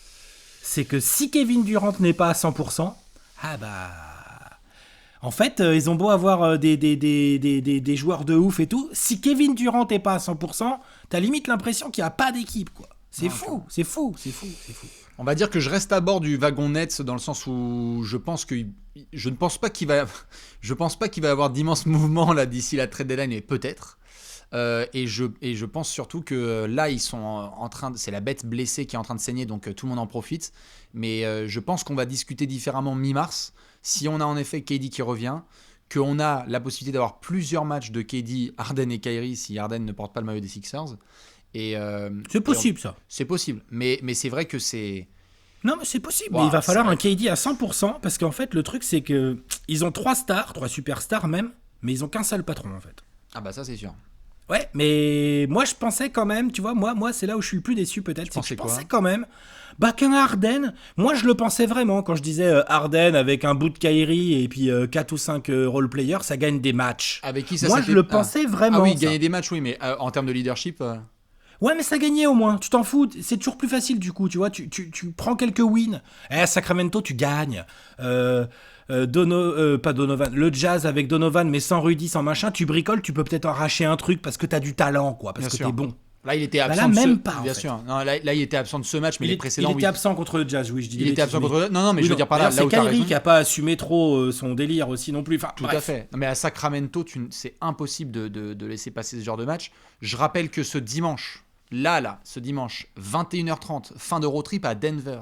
Speaker 2: C'est que si Kevin Durant n'est pas à 100%, en fait, ils ont beau avoir des joueurs de ouf et tout. Si Kevin Durant n'est pas à 100%, t'as limite l'impression qu'il n'y a pas d'équipe, quoi. C'est fou.
Speaker 1: On va dire que je reste à bord du wagon Nets dans le sens où je ne pense pas qu'il va y avoir d'immenses mouvements là d'ici la trade deadline, mais peut-être. Et je pense surtout que là ils sont en train c'est la bête blessée qui est en train de saigner, donc tout le monde en profite, mais je pense qu'on va discuter différemment mi-mars si on a en effet KD qui revient, qu'on a la possibilité d'avoir plusieurs matchs de KD, Harden et Kyrie si Harden ne porte pas le maillot des Sixers et
Speaker 2: c'est possible ça.
Speaker 1: C'est possible, mais c'est vrai que c'est
Speaker 2: non mais c'est possible, mais il va falloir un KD à 100% parce qu'en fait le truc c'est que ils ont 3 superstars même, mais ils ont qu'un seul patron en fait.
Speaker 1: Ah bah ça c'est sûr.
Speaker 2: Ouais, mais moi je pensais quand même, tu vois, moi c'est là où je suis le plus déçu peut-être. Je pensais quand même qu'un Harden, moi je le pensais vraiment quand je disais Harden avec un bout de Kyrie et puis 4 ou 5 role-players, ça gagne des matchs.
Speaker 1: Avec qui ça
Speaker 2: moi je le pensais vraiment.
Speaker 1: Ah oui, gagner des matchs, oui, mais en termes de leadership.
Speaker 2: Ouais, mais ça gagnait au moins, tu t'en fous, c'est toujours plus facile du coup, tu vois, tu prends quelques wins. Sacramento, tu gagnes. Pas Donovan, le Jazz avec Donovan, mais sans Rudy, sans machin, tu bricoles, tu peux peut-être arracher un truc parce que t'as du talent, quoi, parce bien que sûr. T'es bon.
Speaker 1: Là, il était absent. Bien sûr. Non, là, il était absent de ce match, mais les précédents.
Speaker 2: Il était absent contre le Jazz, oui, je dis.
Speaker 1: Il était absent contre. Non, mais oui, je veux dire par là.
Speaker 2: C'est Kyrie qui a pas assumé trop son délire aussi non plus. Enfin,
Speaker 1: tout à fait. Non, mais à Sacramento, c'est impossible de laisser passer ce genre de match. Je rappelle que ce dimanche, ce dimanche, 21h30, fin de road trip à Denver.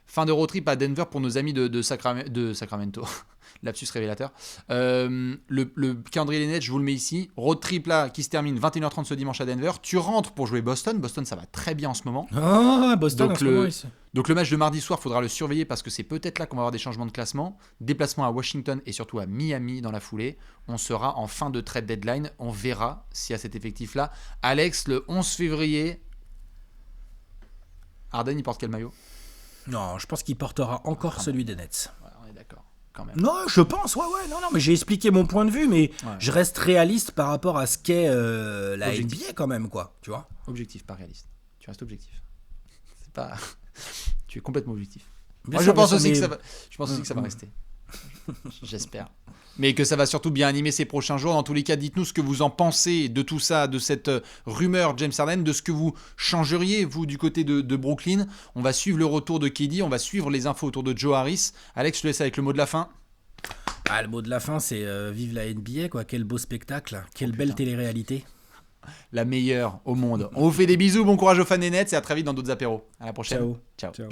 Speaker 1: Fin de road trip à Denver pour nos amis de Sacramento. Lapsus révélateur. Le calendrier des Nets, je vous le mets ici. Road trip là qui se termine 21h30 ce dimanche à Denver. Tu rentres pour jouer Boston. Boston, ça va très bien en ce moment.
Speaker 2: Oh, Boston
Speaker 1: Donc,
Speaker 2: en ce moment, ici.
Speaker 1: Donc le match de mardi soir, il faudra le surveiller parce que c'est peut-être là qu'on va avoir des changements de classement. Déplacement à Washington et surtout à Miami dans la foulée. On sera en fin de trade deadline. On verra s'il y a cet effectif-là. Alex, le 11 février, Harden, il porte quel maillot ?
Speaker 2: Non, je pense qu'il portera encore celui des Nets.
Speaker 1: Ouais, on est d'accord, quand même.
Speaker 2: Non, je pense, ouais, non, mais j'ai expliqué mon point de vue, mais je reste réaliste par rapport à ce qu'est la
Speaker 1: Objectif.
Speaker 2: NBA quand même, quoi, tu vois.
Speaker 1: Objectif, pas réaliste. Tu restes objectif. C'est pas... tu es complètement objectif.
Speaker 2: Bien
Speaker 1: Moi,
Speaker 2: sûr,
Speaker 1: je pense
Speaker 2: bien
Speaker 1: aussi
Speaker 2: sûr,
Speaker 1: que ça va rester. J'espère. Mais que ça va surtout bien animer ces prochains jours. Dans tous les cas, dites-nous ce que vous en pensez de tout ça, de cette rumeur James Harden, de ce que vous changeriez, vous, du côté de Brooklyn. On va suivre le retour de KD, on va suivre les infos autour de Joe Harris. Alex, je te laisse avec le mot de la fin.
Speaker 2: Le mot de la fin, c'est vive la NBA, quoi. Quel beau spectacle, quelle belle télé-réalité.
Speaker 1: La meilleure au monde. On vous fait des bisous, bon courage aux fans des Nets et à très vite dans d'autres apéros. À la prochaine.
Speaker 2: Ciao.
Speaker 1: Ciao.